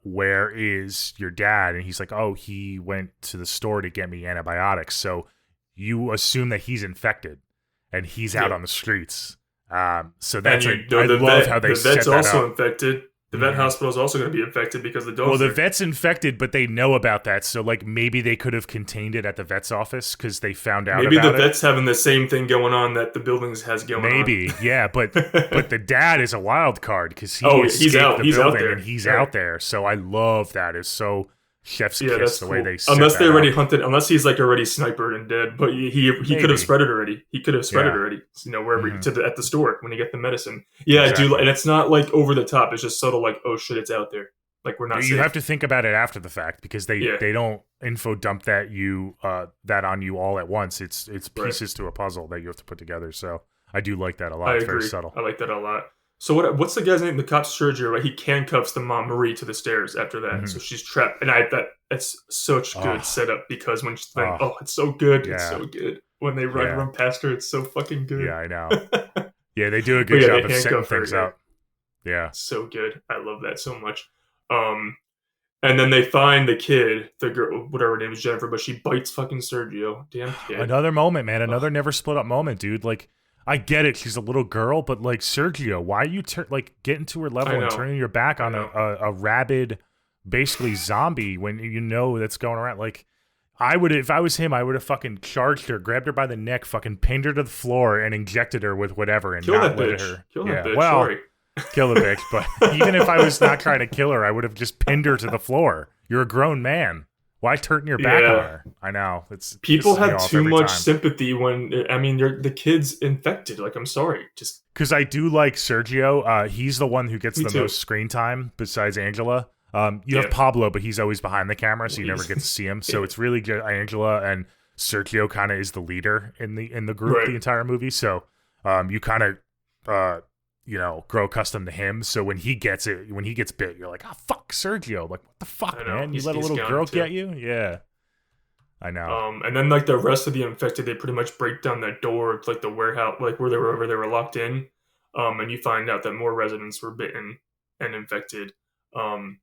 "Where is your dad?" And he's like, "Oh, he went to the store to get me antibiotics." So you assume that he's infected, and he's out on the streets. So that's I love how they set that up. The vet's also infected. The vet hospital is also going to be infected because the dog's the vet's infected, but they know about that. So, like, maybe they could have contained it at the vet's office because they found out about it. Maybe the vet's having the same thing going on that the buildings has going on. Maybe, yeah. But the dad is a wild card because he's out. He's out there. And he's out there. So I love that. It's so chef's kiss the way they set unless they that already up. Hunted, unless he's like already snipered and dead. But he could have spread it already. He could have spread it already. Wherever at the store when you get the medicine. Yeah, exactly. I do, and it's not like over the top. It's just subtle, like, oh shit, it's out there. Like, we're not. You have to think about it after the fact because they don't info dump that on you all at once. It's pieces to a puzzle that you have to put together. So I do like that a lot. I it's agree. Very subtle. I like that a lot. So what's the guy's name? The cop's Sergio, right? He handcuffs the mom Marie to the stairs after that, so she's trapped. And that's such good setup because when she's like, it's so good, it's so good. When they run past her, it's so fucking good. Yeah, I know. Yeah, they do a good job of setting things up. Yeah, so good. I love that so much. And then they find the kid, the girl, whatever her name is, Jennifer, but she bites fucking Sergio. Damn kid. Another moment, man. Another never split up moment, dude. Like, I get it. She's a little girl, but like, Sergio, why are you getting to her level and turning your back on a rabid, basically zombie when you know that's going around? Like, if I was him, I would have fucking charged her, grabbed her by the neck, fucking pinned her to the floor, and injected her with whatever, and kill not that let bitch. her. Kill that bitch. Sorry. Kill the bitch. But even if I was not trying to kill her, I would have just pinned her to the floor. You're a grown man. Why turn your back on her? I know. People have too much sympathy when the kid's infected. Like, I'm sorry, just because I do like Sergio. He's the one who gets the most screen time besides Angela. You have Pablo, but he's always behind the camera, so you never get to see him. So it's really good. Angela and Sergio kind of is the leader in the group the entire movie. So you kind of grow accustomed to him. So when he gets bit, you're like, oh fuck, Sergio! Like, what the fuck, man? You let a little girl get you? Yeah, I know. And then like the rest of the infected, they pretty much break down that door, like the warehouse, like where they were locked in. And you find out that more residents were bitten and infected. And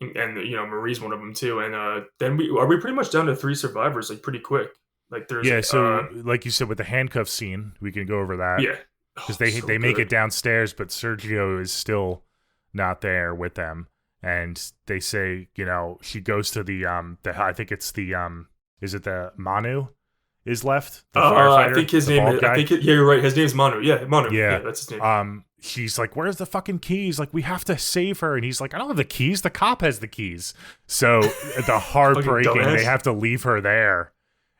Marie's one of them too. And then we pretty much down to 3 survivors, like pretty quick. Like there's So like you said with the handcuff scene, we can go over that. Yeah. Because they make it downstairs, but Sergio is still not there with them, and they say, she goes to the I think it's the is it the Manu is left? The firefighter. I think his name is. You're right. His name's Manu. Yeah, Manu. Yeah, that's his name. She's like, "Where's the fucking keys? Like, we have to save her." And he's like, "I don't have the keys. The cop has the keys." So the heartbreaking, they have to leave her there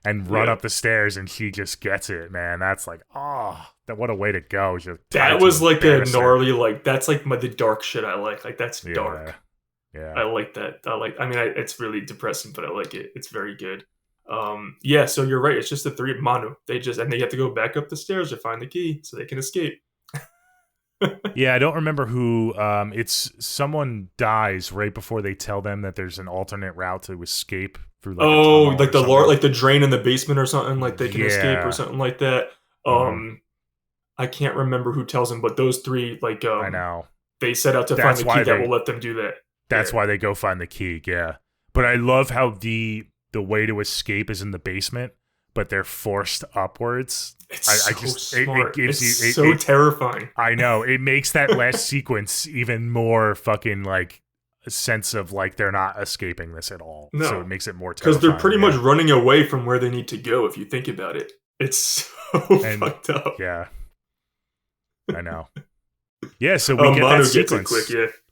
and run up the stairs, and she just gets it, man. That's like, what a way to go. That was like a gnarly, like, that's like the dark shit I like. Like, that's dark. Yeah. I like that. It's really depressing, but I like it. It's very good. So you're right. It's just the 3 Manu. They have to go back up the stairs to find the key so they can escape. Yeah, I don't remember who. It's someone dies right before they tell them that there's an alternate route to escape through. Like the drain in the basement or something. Like they can escape or something like that. I can't remember who tells them, but those 3, like, I know they set out to find the key that will let them do that. That's why they go find the key. Yeah, but I love how the way to escape is in the basement, but they're forced upwards. It's smart. It's so terrifying. I know. It makes that last sequence even more fucking like a sense of like they're not escaping this at all. No. So it makes it more terrifying. Because they're pretty much running away from where they need to go, if you think about it. It's so fucked up. Yeah. I know. Yeah, so we get that sequence.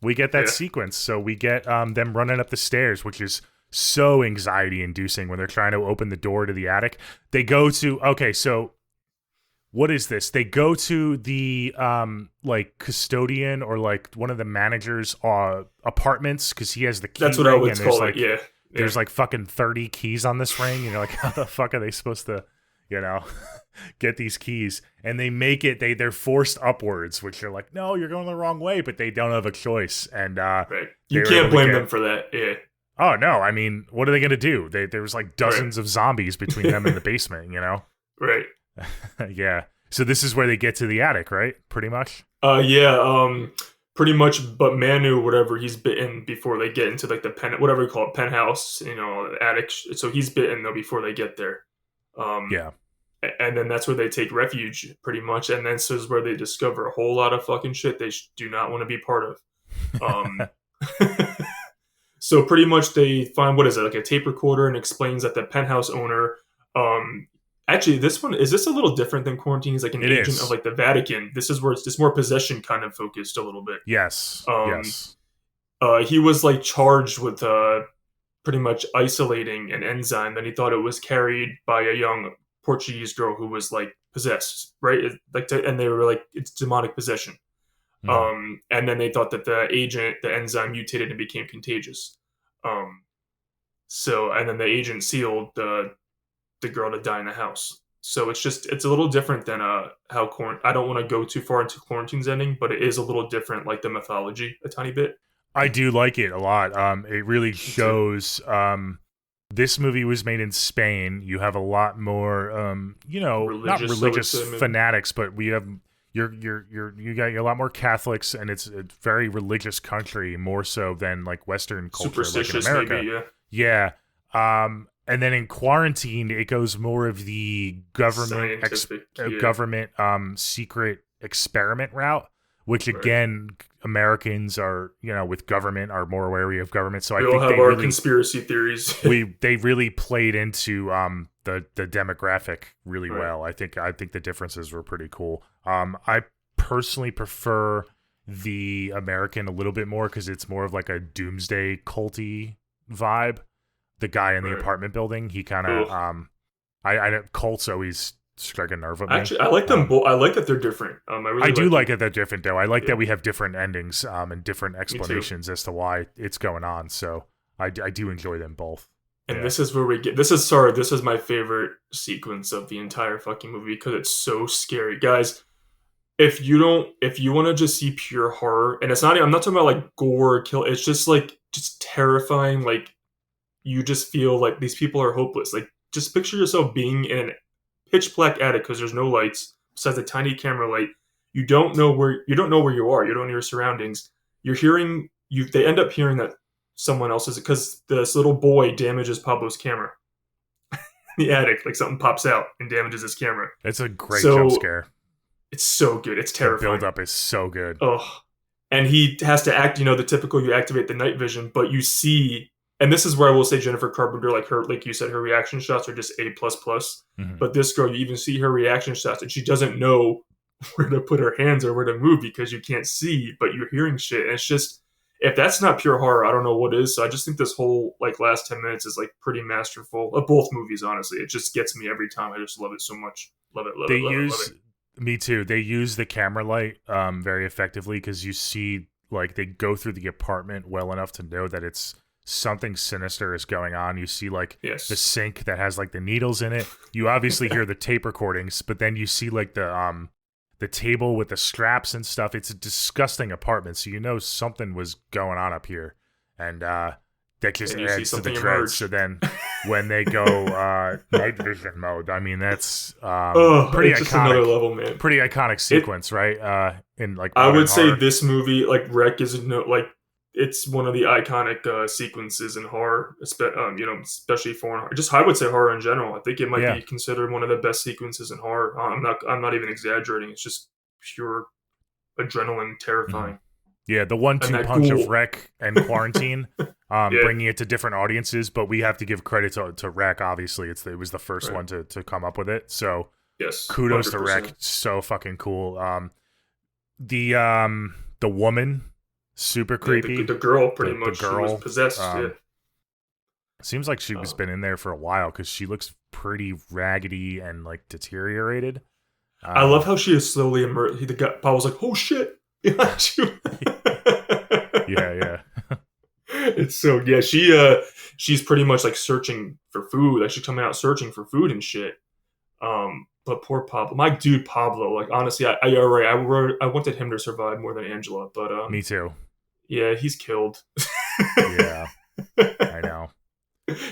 We get that sequence. So we get them running up the stairs, which is so anxiety-inducing when they're trying to open the door to the attic. They go to so what is this? They go to the like custodian or like one of the manager's apartments because he has the key. That's what I would call it. Yeah. There's like fucking 30 keys on this ring, and you're like, how the fuck are they supposed to you know, get these keys, and they make it. They're forced upwards, which are like, no, you're going the wrong way, but they don't have a choice, and Right. they You were can't able to blame get. them for that. Yeah. Oh no, I mean, what are they gonna do? There was like Right. dozens of zombies between them and the basement, you know. Right. Yeah. So this is where they get to the attic, right? Pretty much. Yeah. Pretty much. But Manu, whatever, he's bitten before they get into like the whatever you call it, penthouse, attic. So he's bitten though before they get there. Um, Yeah. and then that's where they take refuge, pretty much. And then this is where they discover a whole lot of fucking shit they do not want to be part of. Um, so pretty much they find, what is it, like a tape recorder, and explains that the penthouse owner, um, actually this one, is this a little different than Quarantine? He's like an It agent is. of like the Vatican. This is where it's just more possession kind of focused a little bit. Yes. Um, Yes. he was like charged with pretty much isolating an enzyme that he thought it was carried by a young Portuguese girl who was like possessed, right? And they were like, it's demonic possession. Mhm. And then they thought that the enzyme mutated and became contagious. Um, and then the agent sealed the girl to die in the house. So it's a little different than how I don't want to go too far into Quarantine's ending, but it is a little different, like the mythology a tiny bit. I do like it a lot. It really Me too. shows. This movie was made in Spain. You have a lot more, not Religious, I would religious say, maybe. fanatics, but we have you got a lot more Catholics, and it's a very religious country, more so than like Western culture, like in Superstitious, America. maybe, yeah. Yeah. And then in Quarantine, it goes more of the government Scientific, yeah. government secret experiment route, which Right. again, Americans are, with government, are more wary of government. So I We all think have they our really conspiracy theories. they really played into the demographic really Right. well. I think the differences were pretty cool. I personally prefer the American a little bit more because it's more of like a doomsday culty vibe. The guy in the Right. apartment building, he kind of I cults always strike a nerve with me. Actually, I like them both. I like that they're different. I really I do like like that they're different, though. I like Yeah. that we have different endings and different too. explanations as to why it's going on. So I do enjoy them both. And Yeah. this is where we get. This is my favorite sequence of the entire fucking movie because it's so scary, guys. If you want to just see pure horror, and it's not. I'm not talking about like gore or kill. It's just like terrifying. Like you just feel like these people are hopeless. Like just picture yourself being in an pitch black attic because there's no lights besides a tiny camera light. You don't know where you are. You don't know your surroundings. You're hearing you. They end up hearing that someone else is, because this little boy damages Pablo's camera in the attic. Like something pops out and damages his camera. It's a great So jump scare. it's so good. It's The terrifying. build up is so good. Oh, and he has to act. The typical, you activate the night vision, but you see. And this is where I will say Jennifer Carpenter, like you said, her reaction shots are just A++. Mhm. But this girl, you even see her reaction shots, and she doesn't know where to put her hands or where to move because you can't see, but you're hearing shit. And it's just, if that's not pure horror, I don't know what is. So I just think this whole like last 10 minutes is like pretty masterful of both movies. Honestly, it just gets me every time. I just love it so much. Love it. Love They it. Love use it. Love it. me too. They use the camera light very effectively because you see like they go through the apartment well enough to know that it's something sinister is going on. You see like Yes. the sink that has like the needles in it. You obviously hear the tape recordings, but then you see like the table with the straps and stuff. It's a disgusting apartment, so you know something was going on up here, and that just And you see adds to the something dread. emerge. So then when they go night vision mode, I mean that's pretty it's just another iconic. level, man. Pretty iconic sequence, right? In like I modern would say horror. this movie, like Wreck, is it's one of the iconic sequences in horror, especially foreign horror. Just I would say horror in general. I think it might Yeah. be considered one of the best sequences in horror. I'm not even exaggerating. It's just pure adrenaline, terrifying. Yeah, the And 1-2 that punch ghoul. of Wreck and Quarantine, bringing it to different audiences. But we have to give credit to Wreck. Obviously, it was the first Right. one to come up with it. So Yes, kudos to 100%. Wreck. So fucking cool. The woman, super creepy. The girl, pretty The much, she girl, was possessed. Yeah. Seems like she was been in there for a while because she looks pretty raggedy and like deteriorated. I love how she is slowly emerged. The guy, Paul was like, "Oh shit!" behind you. Yeah. It's so she's pretty much like searching for food. Like she's coming out searching for food and shit. But poor Pablo, my dude Pablo. Like honestly, I wanted him to survive more than Angela, but Me too. yeah, he's killed. Yeah, I know.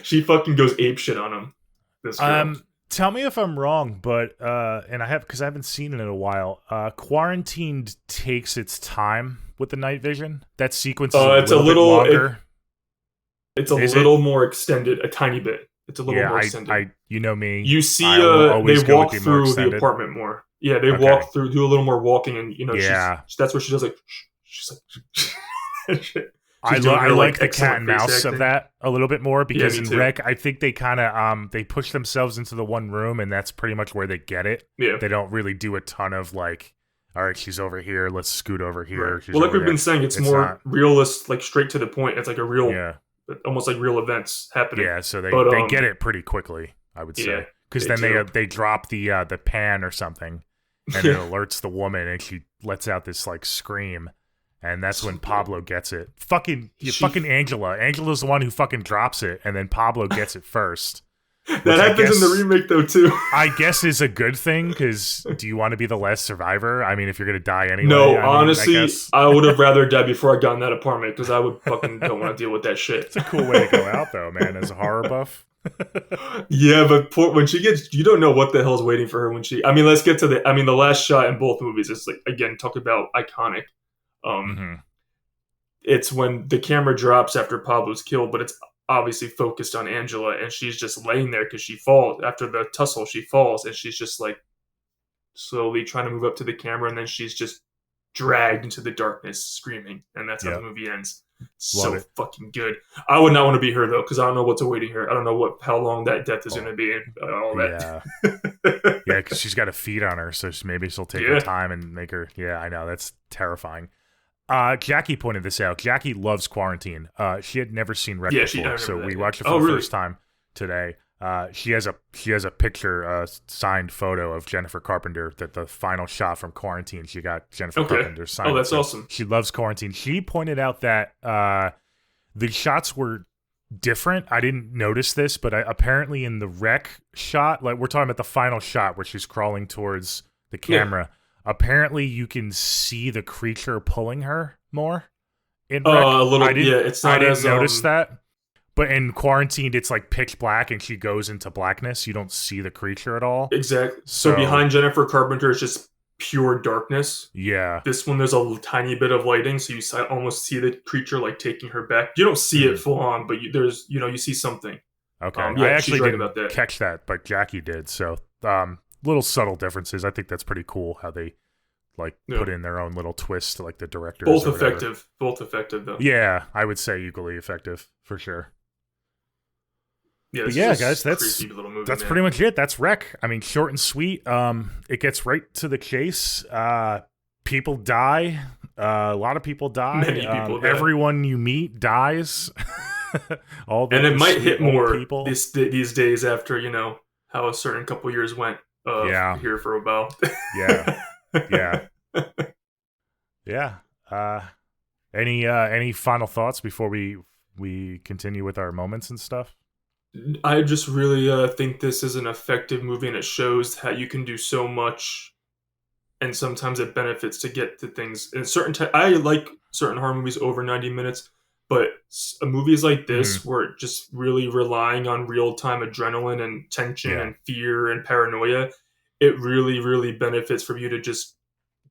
She fucking goes ape shit on him. This girl. Tell me if I'm wrong, but and because I haven't seen it in a while. Quarantined takes its time with the night vision. That sequence is It's a little bit little longer. it's a little more extended, a tiny bit. It's a little more extended. I you know me. You see, I will always they go walk with the more through the extended. apartment more. Yeah, they Okay. walk through, do a little more walking, and Yeah. that's what she does. Like she's like, I like the cat and mouse of that a little bit more because in Rec, I think they kind of they push themselves into the one room, and that's pretty much where they get it. Yeah, they don't really do a ton of like, all right, she's over here, let's scoot over here. Right. Well, like we've been saying, it's more not, realist, like straight to the point. It's like a real, yeah, almost like real events happening. Yeah, so they get it pretty quickly, I would say, because then they drop the pan or something, and it alerts the woman, and she lets out this like scream. And that's when Pablo gets it. Fucking Angela. Angela's the one who fucking drops it, and then Pablo gets it first. That happens in the remake, though, too. I guess is a good thing, because do you want to be the last survivor? I mean, if you're going to die anyway. No, honestly, I would have rather died before I got in that apartment, because I would fucking don't want to deal with that shit. It's a cool way to go out, though, man, as a horror buff. Yeah, but when she gets, you don't know what the hell's waiting for her when she. I mean, let's get to the last shot in both movies is like, again, talk about iconic. It's when the camera drops after Pablo's killed, but it's obviously focused on Angela, and she's just laying there because she falls after the tussle. She falls, and she's just like slowly trying to move up to the camera, and then she's just dragged into the darkness, screaming, and that's how the movie ends. So fucking good. I would not want to be her though, because I don't know what's awaiting her. I don't know how long that death is going to be, and all that. Yeah, because she's got a feed on her, so maybe she'll take her time and make her. Yeah, I know, that's terrifying. Jackie pointed this out. Jackie loves Quarantine. She had never seen Rec before, so we watched it for the first time today. She has a picture, signed photo of Jennifer Carpenter. That the final shot from Quarantine, she got Jennifer Carpenter signed. Oh, that's awesome. She loves Quarantine. She pointed out that the shots were different. I didn't notice this, but apparently in the Rec shot, like we're talking about the final shot where she's crawling towards the camera. Apparently, you can see the creature pulling her more. In Rec. A little. It's not. I didn't notice that. But in Quarantined, it's like pitch black, and she goes into blackness. You don't see the creature at all. Exactly. So behind Jennifer Carpenter is just pure darkness. Yeah. This one, there's a tiny bit of lighting, so you almost see the creature like taking her back. You don't see it full on, but you see something. Okay. I actually didn't catch that, but Jackie did. So little subtle differences. I think that's pretty cool how they put in their own little twist to like the directors. Both effective though. Yeah, I would say equally effective for sure. Yeah, guys, that's pretty much it. That's Rec. I mean, short and sweet. It gets right to the chase. People die. A lot of people die. Many people die. Everyone you meet dies. And it might hit more people these days after how a certain couple years went. Here for a while. Any final thoughts before we continue with our moments and stuff? I just really think this is an effective movie, and it shows how you can do so much, and sometimes it benefits to get to things. In I like certain horror movies over 90 minutes, but movies like this, where just really relying on real-time adrenaline and tension and fear and paranoia, it really, really benefits for you to just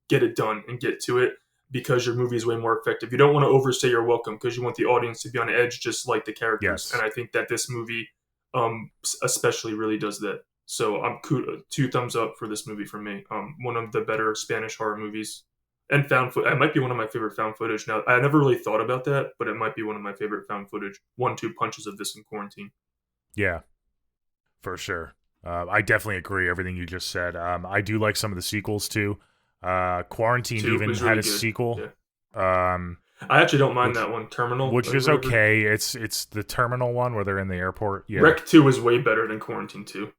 get it done and get to it, because your movie is way more effective. You don't want to overstay your welcome, because you want the audience to be on edge just like the characters. And I think that this movie especially really does that. So I'm 2 thumbs up for this movie for me. One of the better Spanish horror movies. And found footage. It might be one of my favorite found footage. Now, I never really thought about that, but it might be one of my favorite found footage. 1-2 punches of this in Quarantine. Yeah, for sure. I definitely agree everything you just said. I do like some of the sequels too. Quarantine even had a sequel. Yeah. I actually don't mind that one, Terminal, which is okay. It's the Terminal one where they're in the airport. Yeah. Rec 2 is way better than Quarantine 2.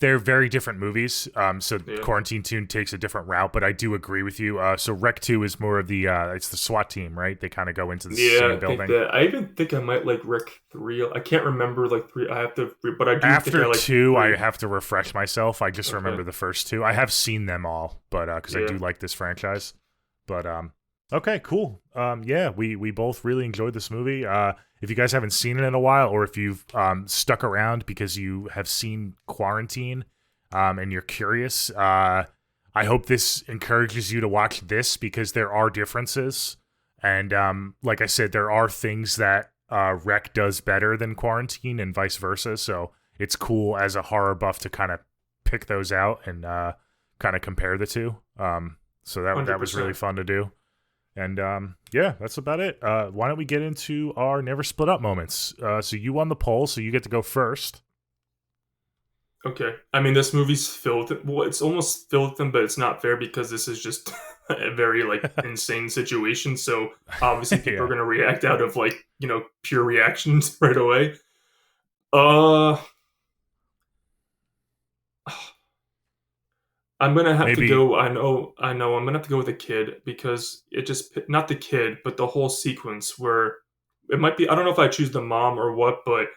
they're very different movies. So Yeah. Quarantine 2 takes a different route, but I do agree with you. So Rec 2 is more of the it's the SWAT team, right? They kind of go into the Yeah, same I think building. that I even think I might like Rick 3. I can't remember like 3. I have to, but I do think After I like 2, I 3. have to refresh myself. I just Okay. remember the first two. I have seen them all, but because I Yeah. do like this franchise. But okay, cool. Yeah, we both really enjoyed this movie. If you guys haven't seen it in a while, or if you've stuck around because you have seen Quarantine, and you're curious, I hope this encourages you to watch this because there are differences, and like I said, there are things that Rec does better than Quarantine, and vice versa. So it's cool as a horror buff to kind of pick those out and kind of compare the two. So that was really 100%. fun to do. And yeah, that's about it. Why don't we get into our never split up moments? So you won the poll, so you get to go first. Okay. I mean, this movie's filled. Well, it's almost filled with them, but it's not fair because this is just a very like insane situation. So obviously, people are Yeah, gonna react out of like pure reactions right away. Uh, I'm gonna have to maybe. go. I know. I'm gonna have to go with a kid because it just not the kid, but the whole sequence where it might be. I don't know if I choose the mom or what, but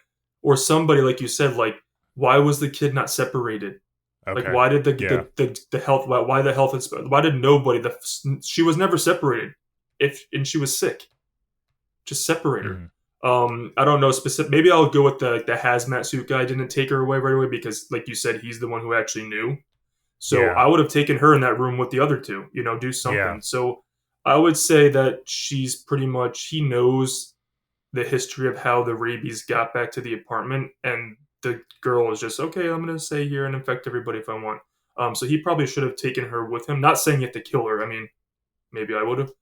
or somebody like you said. Like, why was the kid not separated? Like, Okay. why did Yeah. the health? Why the health? Why did nobody? She was never separated. If and she was sick, just separate her. Mhm. I don't know specific. Maybe I'll go with the hazmat suit guy. Didn't take her away right away because, like you said, he's the one who actually knew. So Yeah. I would have taken her in that room with the other two. Do Yeah. something. So I would say that she's pretty much he knows the history of how the rabies got back to the apartment, and the girl is just okay. I'm gonna stay here and infect everybody if I want. So he probably should have taken her with him. Not saying you have to kill her. I mean, maybe I would have,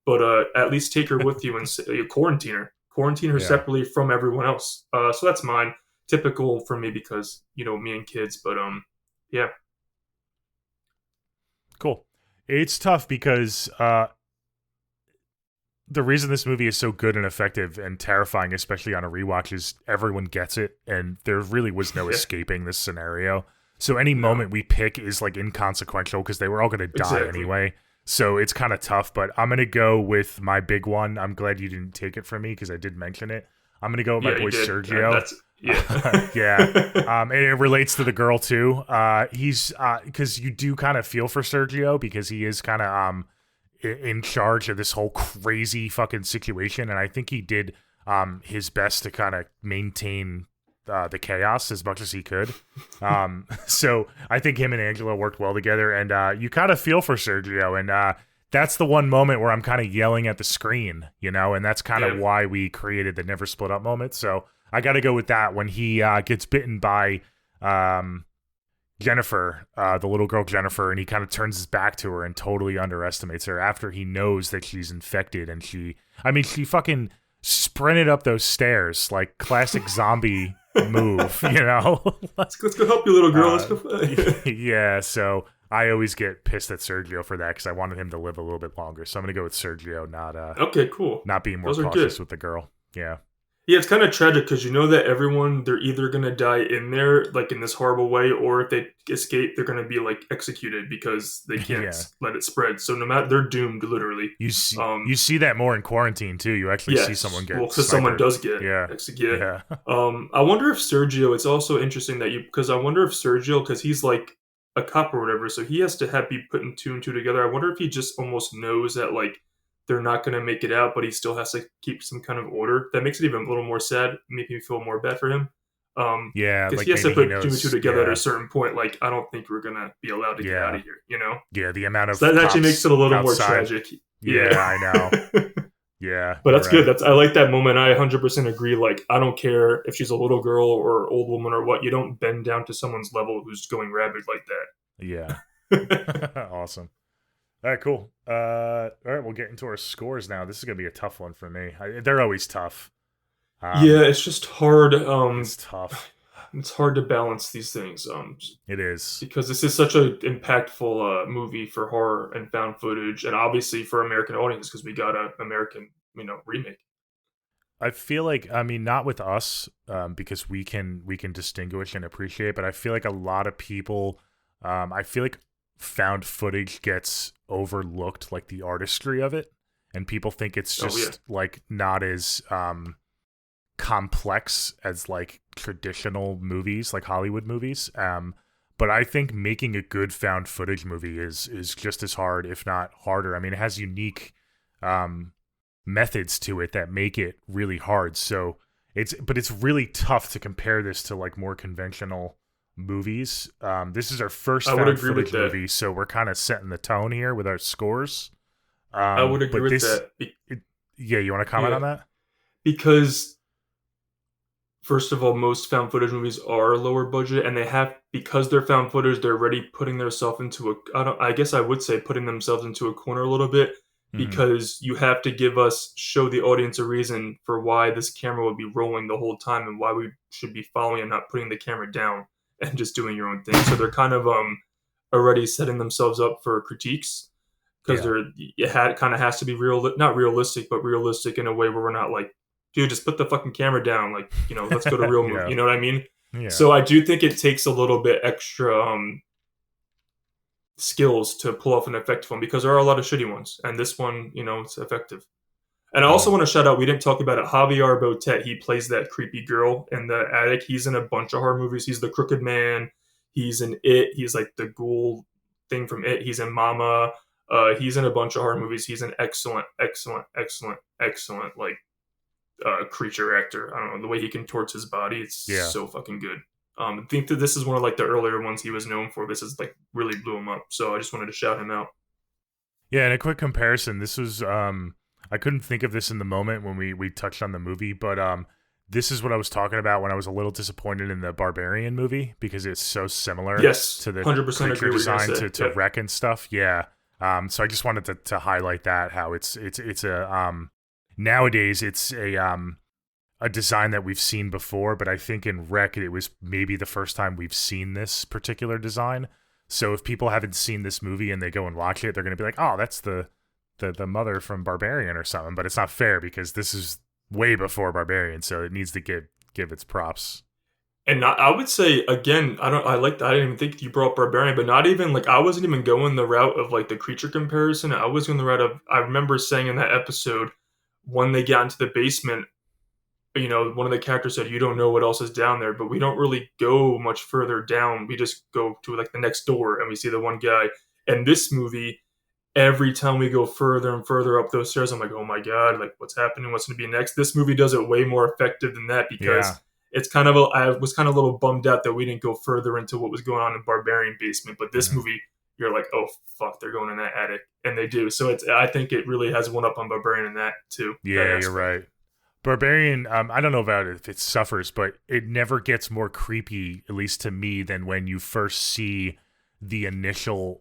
but at least take her with you and quarantine her Yeah. separately from everyone else. So that's mine. Typical for me because me and kids. But yeah, Cool. It's tough because the reason this movie is so good and effective and terrifying, especially on a rewatch, is everyone gets it, and there really was no yeah, escaping this scenario. So any no, moment we pick is like inconsequential because they were all going to die exactly. anyway. So it's kind of tough, but I'm going to go with my big one. I'm glad you didn't take it from me because I did mention it. I'm going to go with my Yeah, you boy did. Sergio. That's yeah. Yeah. And it relates to the girl too. He's because you do kind of feel for Sergio because he is kind of in charge of this whole crazy fucking situation, and I think he did his best to kind of maintain the chaos as much as he could. So I think him and Angela worked well together, and you kind of feel for Sergio, and that's the one moment where I'm kind of yelling at the screen, and that's kind of Yeah. why we created the never split up moment. So I got to go with that when he gets bitten by Jennifer, the little girl Jennifer, and he kind of turns his back to her and totally underestimates her after he knows that she's infected. And she fucking sprinted up those stairs like classic zombie move, Let's go help you, little girl. Let's uh, go. yeah, so I always get pissed at Sergio for that because I wanted him to live a little bit longer. So I'm gonna go with Sergio, Okay, cool. not being more Those are cautious good. with the girl. Yeah, Yeah, it's kind of tragic because you know that everyone they're either gonna die in there, like in this horrible way, or if they escape, they're gonna be like executed because they can't yeah. let it spread. So no matter, they're doomed literally. You see that more in quarantine too. You actually see someone Yes, well, get because someone snipered. does get Yeah, executed. yeah. I wonder if Sergio. It's also interesting that you because I wonder if Sergio, because he's like a cop or whatever, so he has to have be putting two and two together. I wonder if he just almost knows that like they're not going to make it out, but he still has to keep some kind of order. That makes it even a little more sad. Make me feel more bad for him. Yeah, Because he like has to maybe he put two and two knows. together at a Yeah, certain point. Like I don't think we're gonna be allowed to get out yeah, of here. yeah. The amount So of that actually makes cops it a little more outside. tragic. Yeah, Yeah. I know. Yeah, But you're that's good. right. That's I like that moment. I 100% agree. Like I don't care if she's a little girl or old woman or what. You don't bend down to someone's level who's going rabid like Yeah, that. awesome. All right, cool. All right, we'll get into our scores now. This is gonna be a tough one for me. They're always tough. Yeah, Um, it's just hard. it's tough. It's hard to balance these things. It is. Because this is such an impactful movie for horror and found footage, and obviously for American audience because we got an American remake. I feel like, I mean, not with us, because we can distinguish and appreciate, but I feel like a lot of people, I feel like found footage gets overlooked, like the artistry of it, and people think it's Oh yeah. just like not as complex as like traditional movies, like Hollywood movies. But I think making a good found footage movie is just as hard, if not harder. I mean, it has unique um, methods to it that make it really hard. So it's really tough to compare this to like more conventional movies. This is our first I would found agree with footage that. movie, so we're kind of setting the tone here with our scores. I would agree But with this, that. it, yeah, you want to comment Yeah, on that? because first of all, most found footage movies are lower budget, and they have because they're found footage, they're already putting themselves into a. I don't. I guess I would say putting themselves into a corner a little bit Hmm. because you have to show the audience a reason for why this camera would be rolling the whole time and why we should be following and not putting the camera down and just doing your own thing. So they're kind of already setting themselves up for critiques because Yeah. kind of has to be real, not realistic, but realistic in a way where we're not like, dude, just put the fucking camera down, like let's go to real movie. Yeah. You know what I mean? Yeah. So I do think it takes a little bit extra skills to pull off an effective one because there are a lot of shitty ones, and this one, it's effective. And I also Mm. want to shout out, we didn't talk about it, Javier Botet. He plays that creepy girl in the attic. He's in a bunch of horror movies. He's the Crooked Man. He's in It. He's like the ghoul thing from It. He's in Mama. He's in a bunch of horror movies. He's an excellent, excellent, excellent, excellent like creature actor. I don't know the way he contorts his body. It's Yeah. so fucking good. I think that this is one of like the earlier ones he was known for. This is like really blew him up. So I just wanted to shout him out. Yeah, and a quick comparison. This was I couldn't think of this in the moment when we touched on the movie, but this is what I was talking about when I was a little disappointed in the Barbarian movie because it's so similar Yes, to the 100% creature agree what you're gonna design say. to Yep. Wreck and stuff. Yeah. So I just wanted to highlight that how it's a nowadays it's a design that we've seen before, but I think in Wreck it was maybe the first time we've seen this particular design. So if people haven't seen this movie and they go and watch it, they're going to be like, "Oh, that's the mother from Barbarian or something." But it's not fair because this is way before Barbarian, so it needs to give its props. And I would say again, I don't. I like. I didn't even think you brought Barbarian, but not even like I wasn't even going the route of like the creature comparison. I was going the route of. I remember saying in that episode when they got into the basement, one of the characters said, "You don't know what else is down there," but we don't really go much further down. We just go to like the next door and we see the one guy. And this movie, every time we go further and further up those stairs, I'm like, oh my god, like what's happening? What's going to be next? This movie does it way more effective than that Yeah. because I was kind of a little bummed out that we didn't go further into what was going on in Barbarian Basement, but this Hmm. movie, you're like, oh fuck, they're going in that attic, and they do. So I think it really has one up on Barbarian in that too, that Yeah, you're aspect. right. Barbarian, I don't know about if it suffers, but it never gets more creepy, at least to me, than when you first see the initial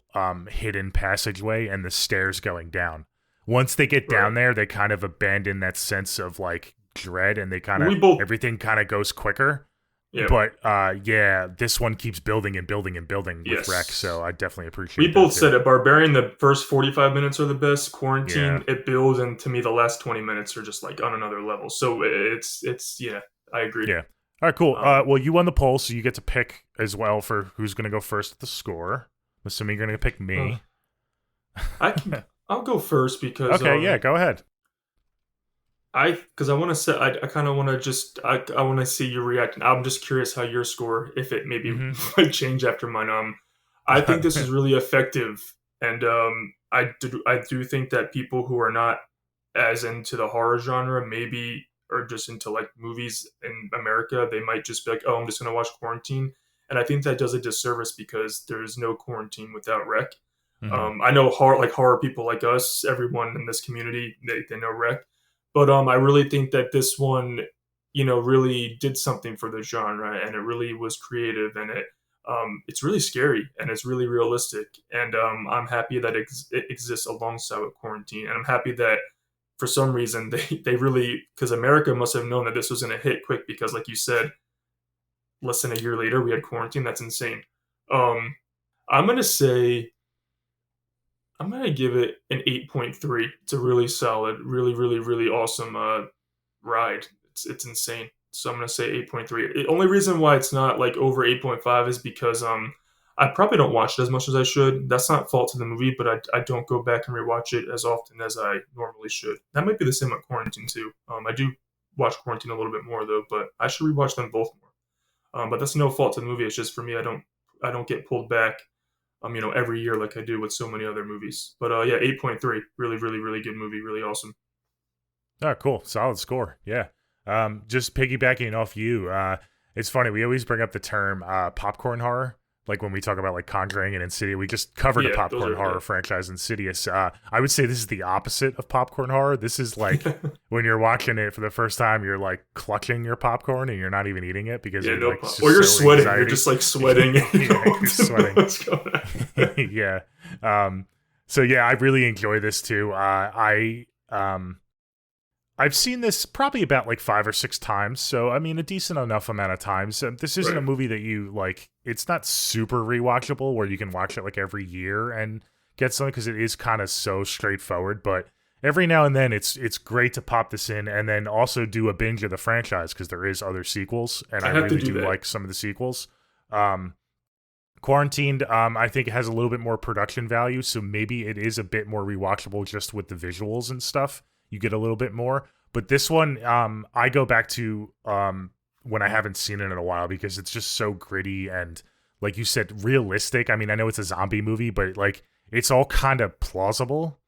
hidden passageway and the stairs going down. Once they get Right. down there, they kind of abandon that sense of like dread and they kind of We both, everything kind of goes quicker. yeah, But yeah, this one keeps building and building and building with Rex, so yes. I definitely We appreciate that both too. said it. Barbarian, the first 45 minutes are the best. Yeah. Quarantine, it builds, and to me, the last 20 minutes are just like on another level. So yeah, I agree. Yeah. All right, cool. Um, Well, you won the poll, so you get to pick as well for who's going to go first at the score. I'm assuming you're going to pick uh, me. I'll go first because Okay, yeah, go ahead. I want to say I kind of want to just I want to see you react. I'm just curious how your score, if it maybe Hmm. would change after mine. I think this is really effective, and I do think that people who are not as into the horror genre maybe or just into like movies in America, they might just be like, oh, I'm just gonna watch Quarantine, and I think that does a disservice because there's no Quarantine without Rec. Hmm. I know horror people like us, everyone in this community, they know Rec, but I really think that this one, really did something for the genre, and it really was creative, and it's really scary and it's really realistic, and I'm happy that it exists alongside with Quarantine, and I'm happy that for some reason they really because America must have known that this was going to hit quick because like you said, less than a year later we had Quarantine. That's insane. Um, I'm gonna say I'm gonna give it an 8.3. It's a really solid, really, really, really awesome ride. It's insane. So I'm gonna say 8.3. The only reason why it's not like over 8.5 is because I probably don't watch it as much as I should. That's not fault to the movie, but I don't go back and rewatch it as often as I normally should. That might be the same at Quarantine too. I do watch Quarantine a little bit more though, but I should rewatch them both more. But that's no fault to the movie. It's just for me, I don't get pulled back, every year like I do with so many other movies. But yeah, 8.3, really, really, really good movie, really awesome. Oh, cool. Solid score. Yeah. Just piggybacking off you, it's funny. We always bring up the term popcorn horror. Like when we talk about like Conjuring and Insidious, we just covered a popcorn horror franchise, Insidious. I would say this is the opposite of popcorn horror. This is like when you're watching it for the first time, you're like clutching your popcorn and you're not even eating it because you're like, or you're so sweating. Anxiety. You're just like sweating. You're sweating. What's going on? Yeah. So yeah, I really enjoy this too. I've seen this probably about like 5 or 6 times. So, I mean, a decent enough amount of times. This isn't a movie that you like, it's not super rewatchable where you can watch it like every year and get something because it is kind of so straightforward. But every now and then it's great to pop this in and then also do a binge of the franchise because there is other sequels. And I really do like some of the sequels. Quarantined, I think it has a little bit more production value. So maybe it is a bit more rewatchable just with the visuals and stuff. You get a little bit more. But this one, I go back to when I haven't seen it in a while because it's just so gritty and, like you said, realistic. I mean, I know it's a zombie movie, but like it's all kind of plausible.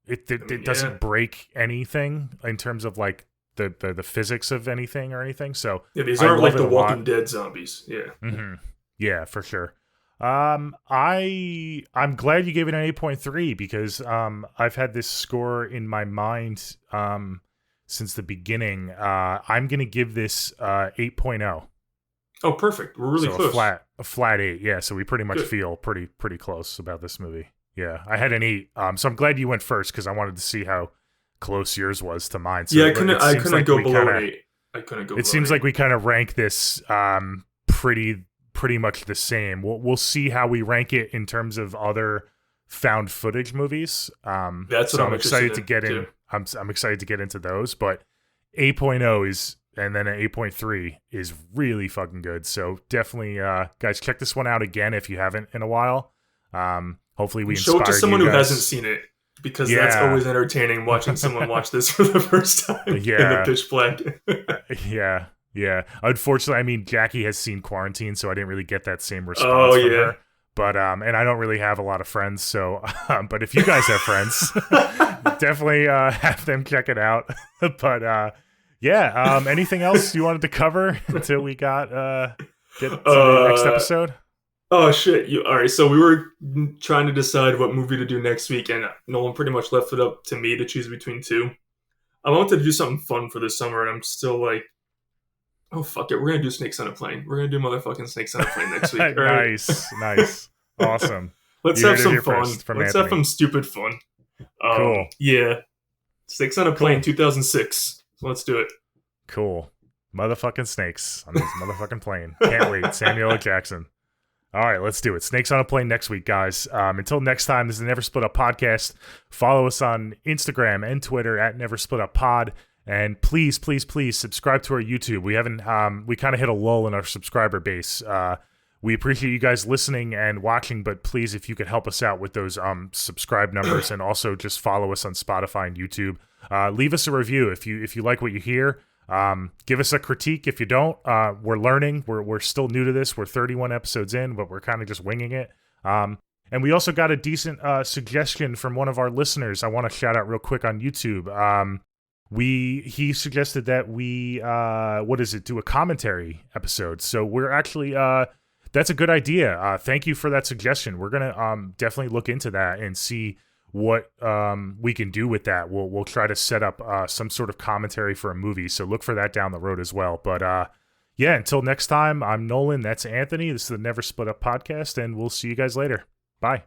It doesn't break anything in terms of like the physics of anything or anything. So yeah, these aren't like the Walking Dead zombies. Yeah, yeah, for sure. I'm glad you gave it an 8.3 because I've had this score in my mind since the beginning. I'm gonna give this 8.0. Oh, perfect. We're really close. A flat 8. Yeah, so we pretty much feel pretty close about this movie. Yeah, I had an 8. So I'm glad you went first because I wanted to see how close yours was to mine. So yeah, I couldn't go below an 8. I couldn't go. It seems like we kind of rank this pretty much the same. We'll see how we rank it in terms of other found footage movies. That's what I'm excited to get in. I'm excited to get into those, but 8.0 is, and then an 8.3 is really fucking good. So definitely, guys, check this one out again if you haven't in a while. Hopefully we inspire you guys. Show it to someone who hasn't seen it because that's always entertaining watching someone watch this for the first time in the pitch black. Yeah. Unfortunately, I mean, Jackie has seen Quarantine, so I didn't really get that same response from her. But and I don't really have a lot of friends, so but if you guys have friends, definitely have them check it out. But anything else you wanted to cover until we get to the next episode? Oh shit! All right. So we were trying to decide what movie to do next week, and Nolan pretty much left it up to me to choose between 2. I wanted to do something fun for this summer, and I'm still like, oh, fuck it. We're going to do Snakes on a Plane. We're going to do motherfucking Snakes on a Plane next week. Right? Nice. Awesome. Let's have some fun. Let's have some stupid fun. Cool. Yeah. Snakes on a Plane, 2006. So let's do it. Cool. Motherfucking snakes on this motherfucking plane. Can't wait. Samuel L. Jackson. All right, let's do it. Snakes on a Plane next week, guys. Until next time, this is the Never Split Up podcast. Follow us on Instagram and Twitter at neversplituppod. And please subscribe to our YouTube. We haven't, we kind of hit a lull in our subscriber base. We appreciate you guys listening and watching, but please, if you could help us out with those subscribe numbers, and also just follow us on Spotify and YouTube. Leave us a review if you like what you hear. Give us a critique if you don't. We're learning. We're still new to this. We're 31 episodes in, but we're kind of just winging it. And we also got a decent suggestion from one of our listeners. I want to shout out real quick on YouTube. He suggested that we do a commentary episode. So we're actually that's a good idea. Thank you for that suggestion. We're gonna definitely look into that and see what we can do with that. We'll try to set up some sort of commentary for a movie. So look for that down the road as well. But until next time, I'm Nolan. That's Anthony. This is the Never Split Up podcast, and we'll see you guys later. Bye.